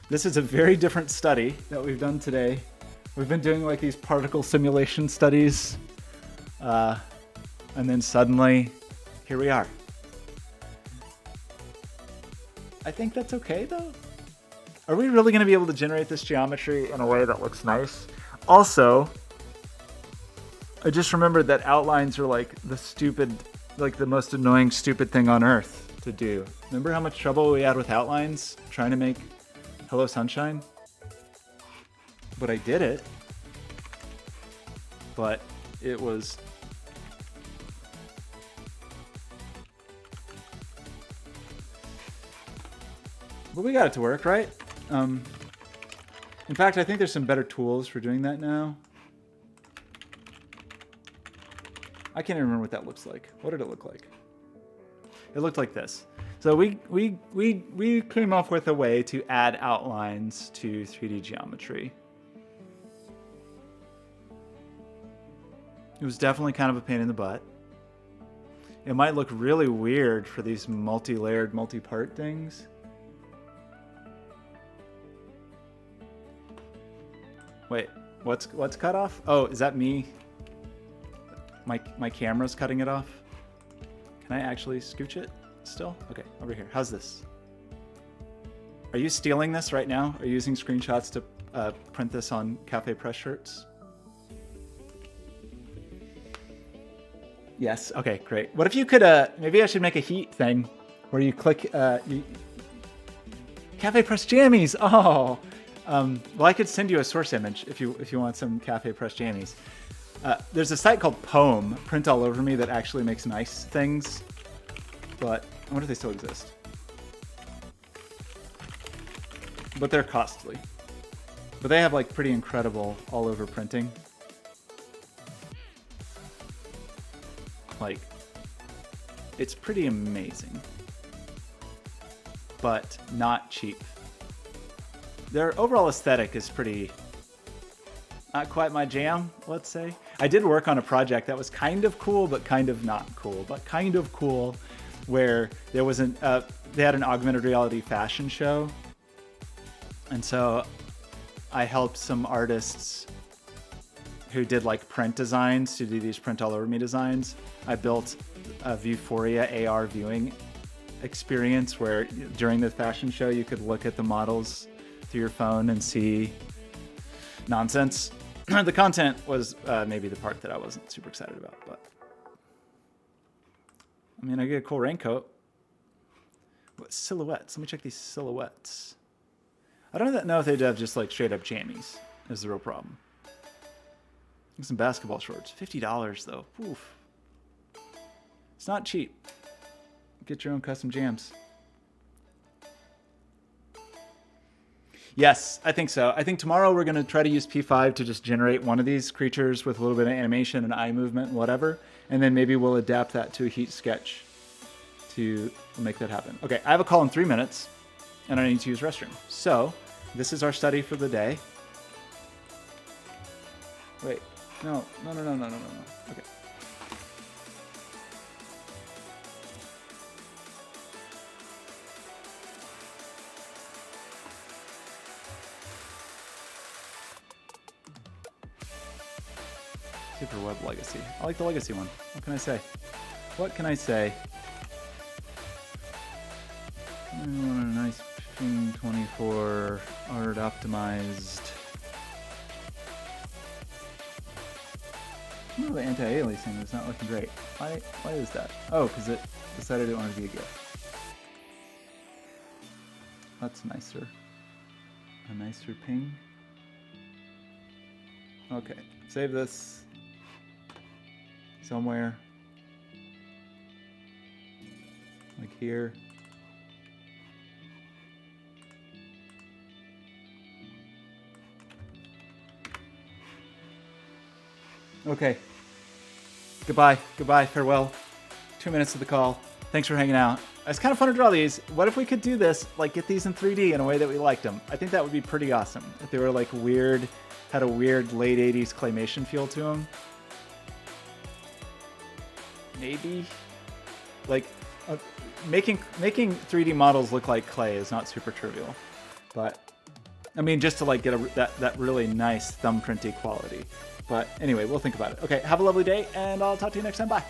Speaker 1: This is a very different study that we've done today. We've been doing like these particle simulation studies. And then suddenly, here we are. I think that's okay though. Are we really gonna be able to generate this geometry in a way that looks nice? Also, I just remembered that outlines are like the most annoying stupid thing on earth to do. Remember how much trouble we had with outlines trying to make Hello Sunshine? But I did it. But it was... But we got it to work, right? In fact, I think there's some better tools for doing that now. I can't even remember what that looks like. What did it look like? It looked like this. So we came up with a way to add outlines to 3D geometry. It was definitely kind of a pain in the butt. It might look really weird for these multi-layered, multi-part things. Wait, what's cut off? Oh, is that me? My camera's cutting it off. Can I actually scooch it still? Okay, over here. How's this? Are you stealing this right now? Are you using screenshots to print this on Cafe Press shirts? Yes. Okay, great. What if you could? Maybe I should make a heat thing where you click. Cafe Press jammies. Oh. Well, I could send you a source image if you want some Cafe Press jammies. There's a site called Poem, Print All Over Me, that actually makes nice things. But I wonder if they still exist. But they're costly. But they have like pretty incredible all over printing. Like, it's pretty amazing. But not cheap. Their overall aesthetic is pretty, not quite my jam, let's say. I did work on a project that was kind of cool, but kind of not cool, but kind of cool, where there was they had an augmented reality fashion show. And so I helped some artists who did like print designs to do these print all over me designs. I built a Vuforia AR viewing experience where during the fashion show, you could look at the models through your phone and see nonsense. The content was maybe the part that I wasn't super excited about, but I mean, I get a cool raincoat. What silhouettes? Let me check these silhouettes. I don't know if they'd have just like straight up jammies is the real problem. Some basketball shorts, $50 though. Oof. It's not cheap. get your own custom jams. Yes, I think so. I think tomorrow we're going to try to use P5 to just generate one of these creatures with a little bit of animation and eye movement and whatever. And then maybe we'll adapt that to a heat sketch to make that happen. Okay, I have a call in 3 minutes and I need to use restroom. So this is our study for the day. Wait, no. Okay. Super Web Legacy. I like the Legacy one. What can I say? What can I say? I want a nice ping 24 art optimized. Oh, the anti-aliasing is not looking great. Why is that? Oh, because it decided it wanted to be a GIF. That's nicer. A nicer ping. Okay, save this somewhere. Like here. Okay. Goodbye, farewell. 2 minutes to the call. Thanks for hanging out. It's kind of fun to draw these. What if we could do this, like get these in 3D in a way that we liked them? I think that would be pretty awesome. If they were like weird, had a weird late 80s claymation feel to them. Maybe. Like, making 3D models look like clay is not super trivial. But, I mean, just to like get that really nice thumbprinty quality. But anyway, we'll think about it. Okay, have a lovely day, and I'll talk to you next time. Bye.